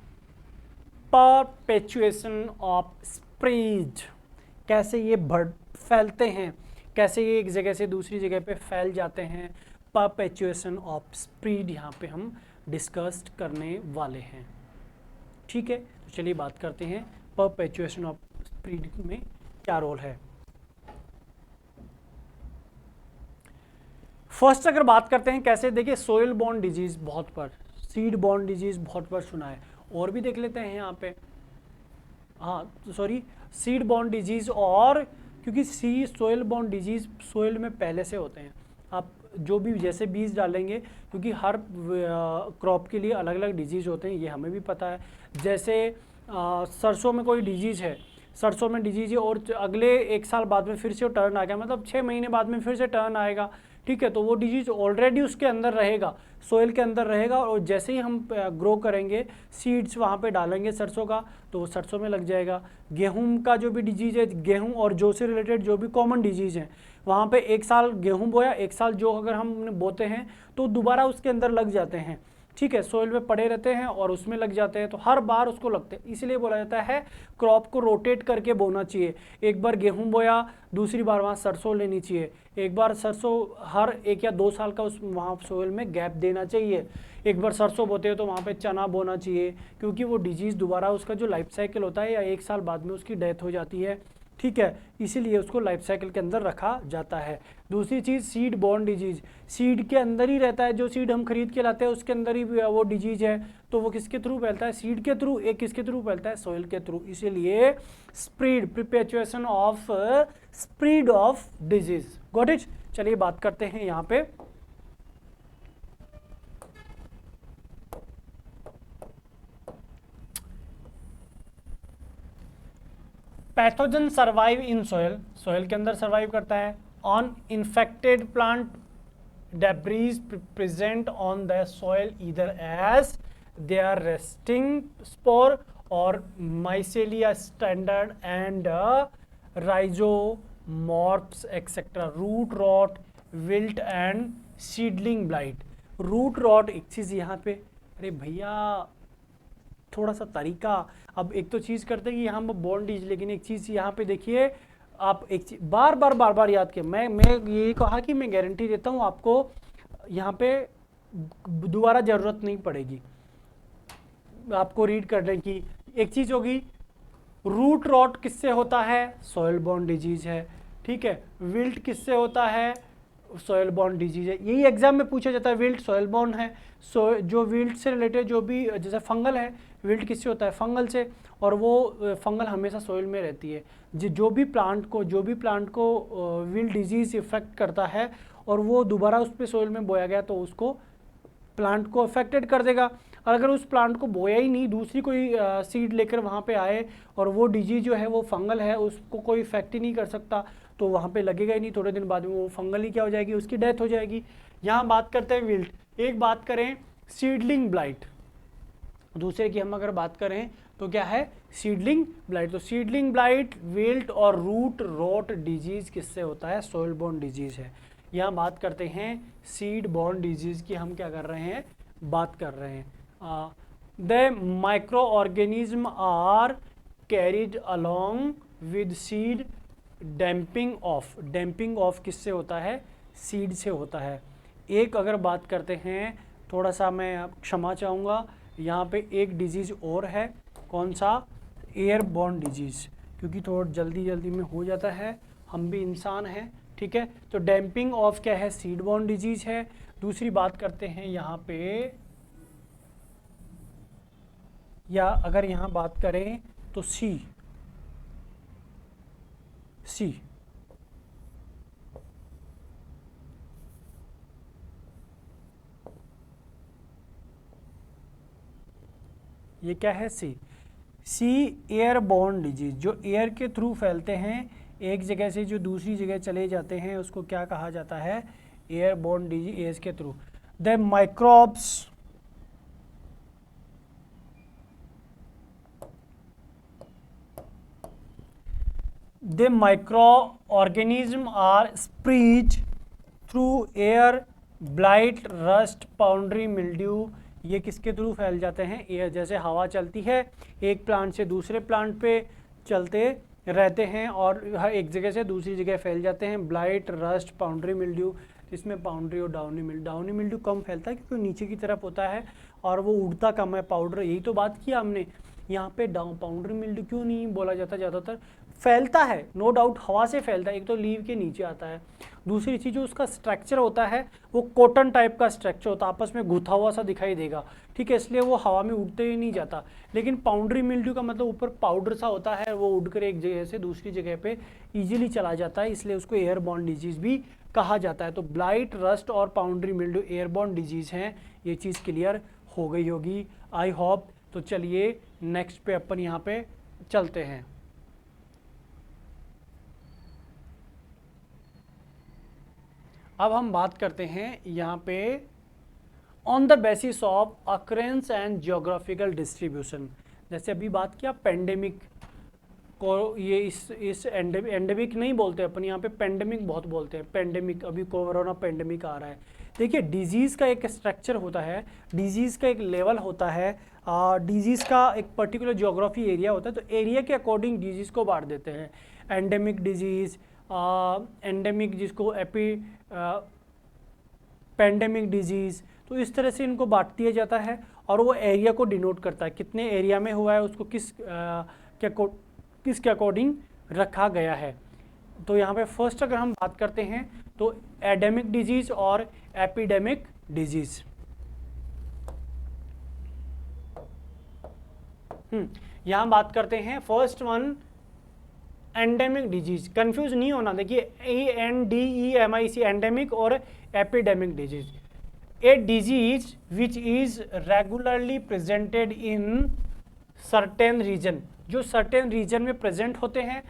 perpetuation of spread. कैसे ये फैलते हैं, कैसे ये एक जगह से दूसरी जगह पे फैल जाते हैं। परपेचुएशन ऑफ स्प्रीड यहाँ पे हम डिस्कस करने वाले हैं। ठीक है, तो चलिए बात करते हैं परपेचुएशन ऑफ स्प्रीड में क्या रोल है। फर्स्ट अगर बात करते हैं कैसे, देखिए सोइल बॉर्न डिजीज बहुत पर, सीड बॉर्न डिजीज बहुत पर सुना है, और भी देख लेते हैं यहाँ पे। हाँ सॉरी, सीड बॉर्न डिजीज, और क्योंकि सोइल बॉर्न डिजीज सोइल में पहले से होते हैं। आप जो भी जैसे बीज डालेंगे, क्योंकि हर क्रॉप के लिए अलग अलग डिजीज होते हैं, ये हमें भी पता है। जैसे सरसों में कोई डिजीज है, सरसों में डिजीज है और अगले एक साल बाद में फिर से वो टर्न आ गया, मतलब 6 महीने बाद में फिर से टर्न आएगा। ठीक है, तो वो डिजीज ऑलरेडी उसके अंदर रहेगा, सोइल के अंदर रहेगा, और जैसे ही हम ग्रो करेंगे, सीड्स वहाँ पे डालेंगे सरसों का, तो वो सरसों में लग जाएगा। गेहूं का जो भी डिजीज है, गेहूं और जौ से रिलेटेड जो भी कॉमन डिजीज हैं, वहाँ पे एक साल गेहूं बोया, एक साल जौ अगर हम बोते हैं तो दोबारा उसके अंदर लग जाते हैं। ठीक है, सोइल में पड़े रहते हैं और उसमें लग जाते हैं, तो हर बार उसको लगते हैं। इसलिए बोला जाता है क्रॉप को रोटेट करके बोना चाहिए। एक बार गेहूं बोया, दूसरी बार वहाँ सरसों लेनी चाहिए। एक बार सरसों, हर 1 या 2 साल का उस वहाँ सोइल में गैप देना चाहिए। एक बार सरसों बोते हैं तो वहाँ पे चना बोना चाहिए, क्योंकि वो डिजीज़ दोबारा उसका जो लाइफ साइकिल होता है, या 1 साल बाद में उसकी डेथ हो जाती है। ठीक है, इसीलिए उसको लाइफ साइकिल के अंदर रखा जाता है। दूसरी चीज़ सीड बॉर्न डिजीज, सीड के अंदर ही रहता है, जो सीड हम खरीद के लाते हैं उसके अंदर ही वो डिजीज है, तो वो किसके थ्रू फैलता है? सीड के थ्रू। एक किसके थ्रू फैलता है? सोइल के थ्रू। इसीलिए spread, perpetuation of spread of disease. Got it? चलिए बात करते हैं यहाँ पे pathogen survive in soil, soil के अंदर सर्वाइव करता है। On infected plant debris present on the soil either as they are resting spore or mycelia standard and rhizomorphs etcetera, root rot, wilt and seedling blight. Root rot एक चीज़ यहाँ पे, अरे भैया थोड़ा सा तरीका, अब एक तो चीज़ करते हैं कि यहाँ पर बॉन्ड डिजीज, लेकिन एक चीज़ यहाँ पे देखिए, आप एक चीज बार बार याद किया, मैं ये कहा कि मैं गारंटी देता हूँ आपको यहाँ पे दोबारा ज़रूरत नहीं पड़ेगी आपको रीड करने की। एक चीज़ होगी, रूट रॉट किससे होता है, सॉइल बॉर्न डिजीज है, ठीक है। विल्ट किससे होता है, सॉइल बॉर्न डिजीज है, यही एग्जाम में पूछा जाता है, विल्ट सॉइल बॉर्न है। जो विल्ट से रिलेटेड जो भी, जैसे फंगल है, विल्ट किससे होता है, फंगल से, और वो फंगल हमेशा सॉइल में रहती है। जो भी प्लांट को विल्ट डिजीज इफेक्ट करता है और वो दोबारा उस पर सॉइल में बोया गया तो उसको प्लांट को अफेक्टेड कर देगा। और अगर उस प्लांट को बोया ही नहीं, दूसरी कोई सीड लेकर वहाँ पे आए और वो डिजीज जो है वो फंगल है, उसको कोई इफेक्ट ही नहीं कर सकता, तो वहाँ पे लगेगा ही नहीं, थोड़े दिन बाद में वो फंगल ही क्या हो जाएगी, उसकी डेथ हो जाएगी। यहाँ बात करते हैं विल्ट। एक बात करें सीडलिंग ब्लाइट, दूसरे की हम अगर बात करें तो क्या है, सीडलिंग ब्लाइट। तो सीडलिंग ब्लाइट, विल्ट और रूट रॉट डिजीज किससे होता है, सॉइल बॉर्न डिजीज है। यहाँ बात करते हैं सीड बॉर्न डिजीज की, हम क्या कर रहे हैं, बात कर रहे हैं। The microorganism are carried along with seed damping off किससे होता है, सीड से होता है। एक अगर बात करते हैं, थोड़ा सा मैं क्षमा चाहूँगा, यहाँ पे एक डिजीज़ और है, कौन सा, एयरबॉर्न डिजीज़, क्योंकि थोड़ा जल्दी में हो जाता है, हम भी इंसान हैं, ठीक है। तो डैम्पिंग ऑफ क्या है, सीड बॉर्न डिजीज़ है। दूसरी बात करते हैं यहाँ पे, या अगर यहाँ बात करें तो सी ये क्या है, सी एयरबॉर्न डिजीज, जो एयर के थ्रू फैलते हैं, एक जगह से जो दूसरी जगह चले जाते हैं, उसको क्या कहा जाता है, एयरबॉर्न डिजीज, एयर के through. The microbes The microorganisms are spread through air, blight, rust, powdery mildew। ये किसके थ्रू फैल जाते हैं, एयर, जैसे हवा चलती है एक प्लांट से दूसरे प्लांट पे चलते रहते हैं और हर एक जगह से दूसरी जगह फैल जाते हैं। ब्लाइट, रस्ट, पाउंड्री मिल्ड्यू, इसमें पाउंड्री और डाउनी मिल्ड्यू कम फैलता है क्योंकि नीचे की तरफ होता है और वो उड़ता कम है। पाउडर, यही तो बात किया हमने, यहाँ पे पाउंड्री मिल्ड्यू क्यों नहीं बोला जाता, ज़्यादातर फैलता है, नो डाउट हवा से फैलता है, एक तो लीव के नीचे आता है, दूसरी चीज़ जो उसका स्ट्रक्चर होता है वो कॉटन टाइप का स्ट्रक्चर होता है, आपस में गुथा हुआ सा दिखाई देगा, ठीक है, इसलिए वो हवा में उड़ते ही नहीं जाता। लेकिन पाउंड्री मिल्ड्यू का मतलब ऊपर पाउडर सा होता है, वो उड़कर एक जगह से दूसरी जगह पे इजीली चला जाता है, इसलिए उसको एयरबॉर्न डिजीज भी कहा जाता है। तो ब्लाइट, रस्ट और पाउंड्री मिल्ड्यू एयरबॉर्न डिजीज हैं, ये चीज़ क्लियर हो गई होगी, आई होप। तो चलिए नेक्स्ट पे अपन यहाँ पे चलते हैं। अब हम बात करते हैं यहाँ पे on the basis of occurrences and geographical distribution. जैसे अभी बात किया पेंडेमिक को, ये इस एंडेमिक नहीं बोलते अपन, यहाँ पे पेंडेमिक बहुत बोलते हैं, पेंडेमिक, अभी कोरोना पेंडेमिक आ रहा है। देखिए डिजीज़ का एक स्ट्रक्चर होता है, डिजीज़ का एक लेवल होता है, डिजीज़ का एक पर्टिकुलर ज्योग्राफी एरिया होता है, तो एरिया के अकॉर्डिंग डिजीज़ को बांट देते हैं। एंडेमिक डिजीज़, एंडेमिक जिसको पेंडेमिक डिजीज़, तो इस तरह से इनको बांट दिया जाता है और वो एरिया को डिनोट करता है, कितने एरिया में हुआ है, उसको किसके अकॉर्डिंग रखा गया है। तो यहाँ पे फर्स्ट अगर हम बात करते हैं तो एडेमिक डिजीज़ और एपिडेमिक डिजीज़। यहाँ बात करते हैं first one endemic disease, confuse नहीं होना, देखिए ANDEMIC एंडेमिक और epidemic disease. A disease which is regularly presented in certain region, जो सर्टेन रीजन में प्रेजेंट होते हैं।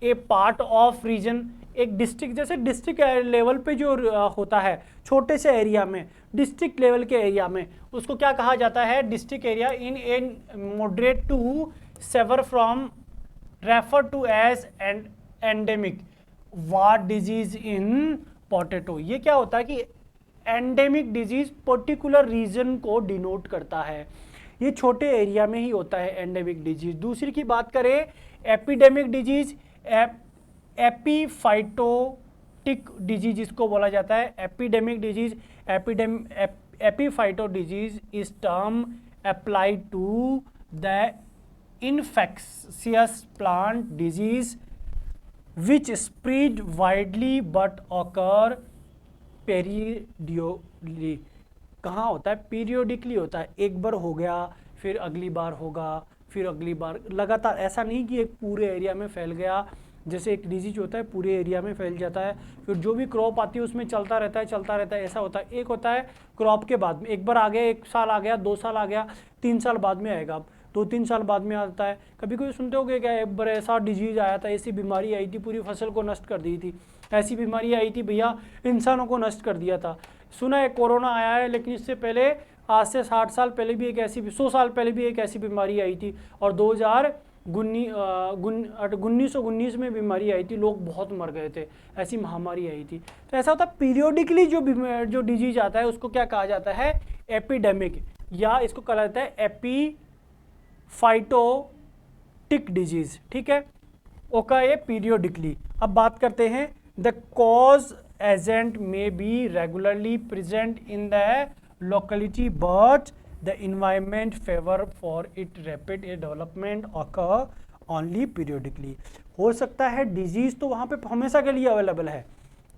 ए पार्ट ऑफ रीजन, एक डिस्ट्रिक्ट, जैसे डिस्ट्रिक्ट लेवल पे जो होता है छोटे से एरिया में, डिस्ट्रिक्ट लेवल के एरिया में, उसको क्या कहा जाता है, district area. In an moderate to severe from refer to as endemic wart disease in potato. ये क्या होता है कि एंडेमिक डिजीज पर्टिकुलर रीजन को डिनोट करता है, ये छोटे एरिया में ही होता है एंडेमिक डिजीज। दूसरी की बात करें एपिडेमिक डिजीज, एपीफाइटोटिक डिजीज इसको बोला जाता है। Epidemic disease, epiphytotic disease is term applied to the infectious plant disease which spread widely but occur periodically। कहाँ होता है? पीरियोडिकली होता है, एक बार हो गया फिर अगली बार होगा फिर अगली बार, लगातार। ऐसा नहीं कि एक पूरे एरिया में फैल गया, जैसे एक डिजीज होता है पूरे एरिया में फैल जाता है, फिर जो भी क्रॉप आती है उसमें चलता रहता है, ऐसा होता है। एक होता है क्रॉप के बाद में, एक बार आ गया, 1 साल आ गया, 2 साल आ गया, 3 साल बाद में आएगा, 2-3 साल बाद में आता है। कभी कोई सुनते हो क्या, एक बार ऐसा डिजीज आया था, ऐसी बीमारी आई थी पूरी फसल को नष्ट कर दी थी, ऐसी बीमारी आई थी भैया इंसानों को नष्ट कर दिया था। सुना है कोरोना आया है, लेकिन इससे पहले आज से 60 साल पहले भी एक ऐसी, 100 साल पहले भी एक ऐसी बीमारी आई थी, और 1919 में बीमारी आई थी, लोग बहुत मर गए थे, ऐसी महामारी आई थी। तो ऐसा होता है पीरियोडिकली जो डिजीज आता है उसको क्या कहा जाता है? एपिडेमिक, या इसको कहा जाता है एपीफाइटोटिक डिजीज। ठीक है, ओका ये पीरियोडिकली। अब बात करते हैं द कॉज एजेंट में B regularly present in the locality but the environment favour for it rapid development occur only periodically. हो सकता है डिजीज तो वहाँ पे हमेशा के लिए अवेलेबल है,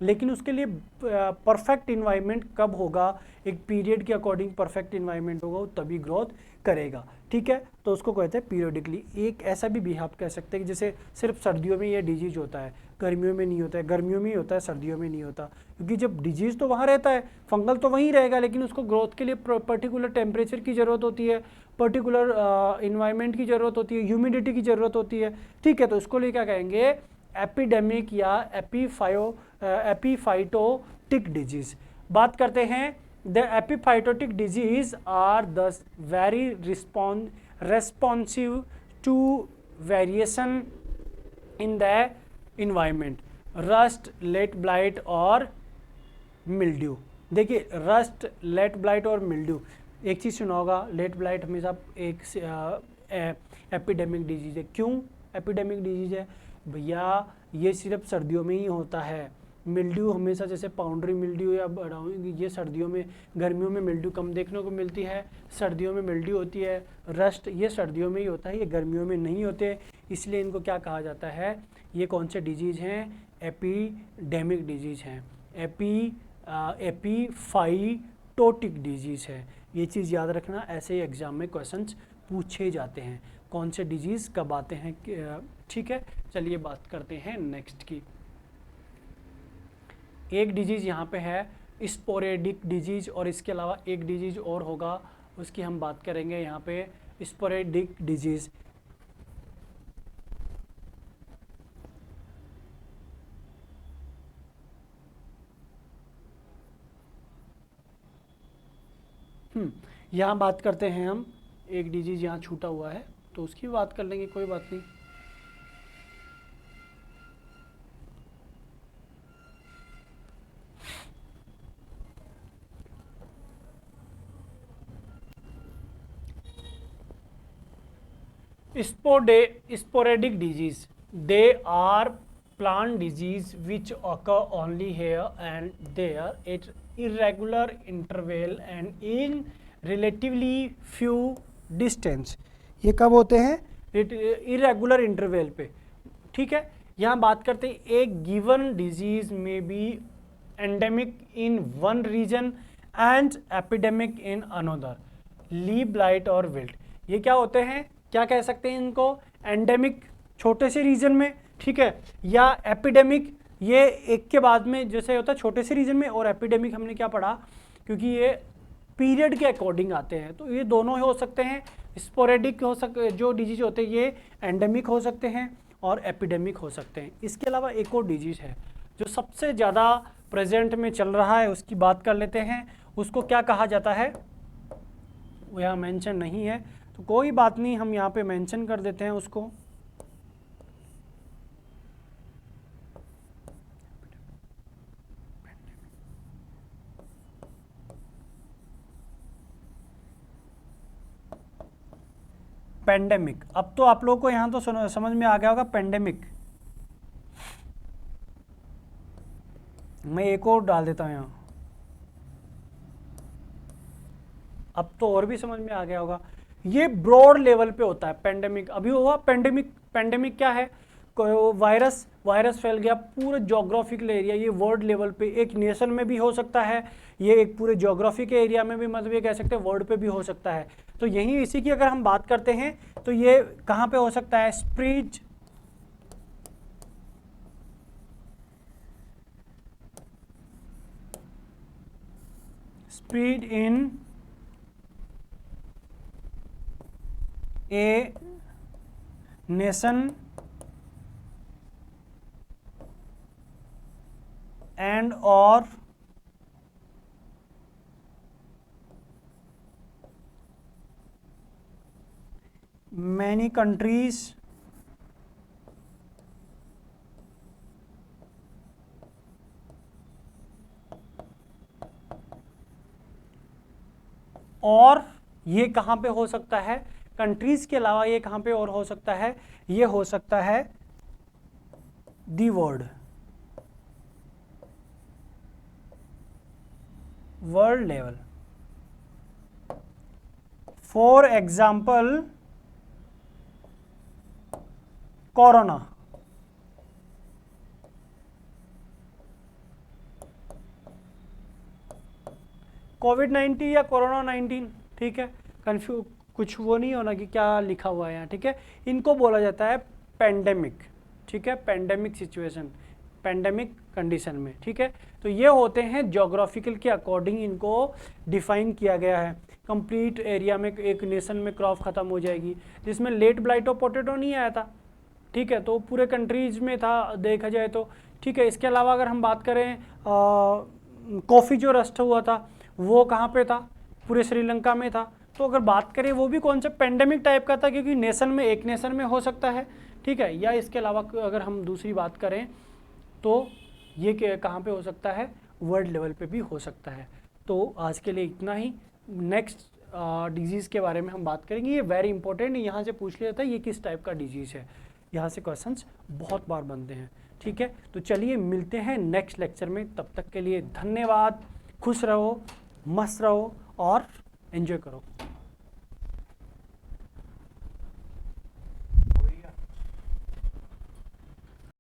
लेकिन उसके लिए परफेक्ट इन्वायरमेंट कब होगा? एक पीरियड के अकॉर्डिंग परफेक्ट इन्वायरमेंट होगा, तभी ग्रोथ करेगा। ठीक है, तो उसको कहते हैं पीरियोडिकली। एक ऐसा भी आप कह सकते हैं कि जैसे सिर्फ सर्दियों में ये डिजीज होता है, गर्मियों में नहीं होता है, गर्मियों में ही होता है, सर्दियों में नहीं होता, क्योंकि जब डिजीज तो वहाँ रहता है, फंगल तो वहीं रहेगा, लेकिन उसको ग्रोथ के लिए पर्टिकुलर टेम्परेचर की ज़रूरत होती है, पर्टिकुलर इन्वायरमेंट की ज़रूरत होती है, ह्यूमिडिटी की ज़रूरत होती है। ठीक है, तो इसको लिए क्या कहेंगे? एपिडेमिक या एपीफाइटोटिक डिजीज। बात करते हैं the epiphytotic disease are the very responsive to variation in the environment, rust, late blight और मिल्ड्यू। देखिए रस्ट, लेट ब्लाइट और मिल्ड्यू, एक चीज़ सुना होगा, लेट ब्लाइट हमेशा एक एपिडेमिक डिजीज है। क्यों एपिडेमिक डिजीज है भैया? ये सिर्फ सर्दियों में ही होता है। मिल्ड्यू हमेशा, जैसे पाउंड्री मिल्ड्यू या ये सर्दियों में, गर्मियों में मिल्ड्यू कम देखने को मिलती है, सर्दियों में मिल्ड्यू होती है। रस्ट ये सर्दियों में ही होता है, ये गर्मियों में नहीं होते, इसलिए इनको क्या कहा जाता है? ये कौन से डिजीज हैं? एपिडेमिक डिजीज हैं, एपीफाइटोटिक डिजीज है। ये चीज़ याद रखना, ऐसे ही एग्जाम में क्वेश्चंस पूछे जाते हैं, कौन से डिजीज़ कब आते हैं। ठीक है, चलिए बात करते हैं नेक्स्ट की। एक डिजीज़ यहाँ पे है स्पोरेडिक डिजीज, और इसके अलावा एक डिजीज और होगा, उसकी हम बात करेंगे यहाँ पे, स्पोरेडिक डिजीज। यहाँ बात करते हैं हम, एक डिजीज यहाँ छूटा हुआ है तो उसकी बात कर लेंगे, कोई बात नहीं। Sporadic disease, they are plant disease which occur only here and there at irregular interval and in relatively few distance। ये कब होते हैं? इरेगुलर इंटरवल पे। ठीक है, यहाँ बात करते हैं एक गिवन डिजीज में be endemic in one region and epidemic in another, leaf blight और विल्ट। ये क्या होते हैं, क्या कह सकते हैं इनको? एंडेमिक छोटे से रीजन में, ठीक है, या एपिडेमिक ये एक के बाद में जैसे होता है छोटे से रीजन में, और एपिडेमिक हमने क्या पढ़ा, क्योंकि ये पीरियड के अकॉर्डिंग आते हैं, तो ये दोनों हो सकते हैं। स्पोरेडिक हो सकते, जो डिजीज होते हैं ये एंडेमिक हो सकते हैं और एपिडेमिक हो सकते हैं। इसके अलावा एक और डिजीज है जो सबसे ज़्यादा प्रेजेंट में चल रहा है, उसकी बात कर लेते हैं। उसको क्या कहा जाता है? वो यहाँ मेंशन नहीं है तो कोई बात नहीं, हम यहाँ पे मेंशन कर देते हैं उसको। पेंडेमिक। अब तो आप लोगों को यहाँ तो समझ में आ गया होगा पेंडेमिक। मैं एक और डाल देता हूँ यहाँ, अब तो और भी समझ में आ गया होगा। ये ब्रॉड लेवल पे होता है पेंडेमिक। अभी हुआ पेंडेमिक। पेंडेमिक क्या है? वायरस फैल गया पूरे जोग्राफिकल एरिया, ये वर्ल्ड लेवल पे, एक नेशन में भी हो सकता है, ये एक पूरे जोग्राफी के एरिया में भी, मतलब ये कह सकते हैं वर्ल्ड पे भी हो सकता है। तो यही इसी की अगर हम बात करते हैं तो ये कहाँ पे हो सकता है? Spread in a nation and or many countries और ये कहाँ पे हो सकता है? कंट्रीज के अलावा ये कहाँ पे और हो सकता है? ये हो सकता है the world level. For example corona. कोविड-19 या कोरोना-19, ठीक है, कंफ्यूज कुछ वो नहीं होना कि क्या लिखा हुआ है यहाँ, ठीक है। इनको बोला जाता है पेंडेमिक, ठीक है, पेंडेमिक सिचुएशन, पेंडेमिक कंडीशन में, ठीक है। तो ये होते हैं जोग्राफिकल के अकॉर्डिंग इनको डिफाइन किया गया है। कंप्लीट एरिया में एक नेशन में क्रॉप खत्म हो जाएगी, जिसमें लेट ब्लाइट ऑफ पोटैटो नहीं आया था, ठीक है, तो पूरे कंट्रीज में था देखा जाए तो, ठीक है। इसके अलावा अगर हम बात करें कॉफ़ी जो रस्ट हुआ था वो कहाँ पे था? पूरे श्रीलंका में था। तो अगर बात करें वो भी कौन सा पेंडेमिक टाइप का था, क्योंकि नेशन में, एक नेशन में हो सकता है, ठीक है। या इसके अलावा अगर हम दूसरी बात करें तो ये कहाँ पे हो सकता है? वर्ल्ड लेवल पे भी हो सकता है। तो आज के लिए इतना ही। नेक्स्ट डिजीज़ के बारे में हम बात करेंगे। ये वेरी इंपॉर्टेंट, यहाँ से पूछ लिया जाता है ये किस टाइप का डिजीज़ है, यहाँ से क्वेश्चंस बहुत बार बनते हैं, ठीक है। तो चलिए मिलते हैं नेक्स्ट लेक्चर में, तब तक के लिए धन्यवाद। खुश रहो, मस्त रहो और एंजॉय करो।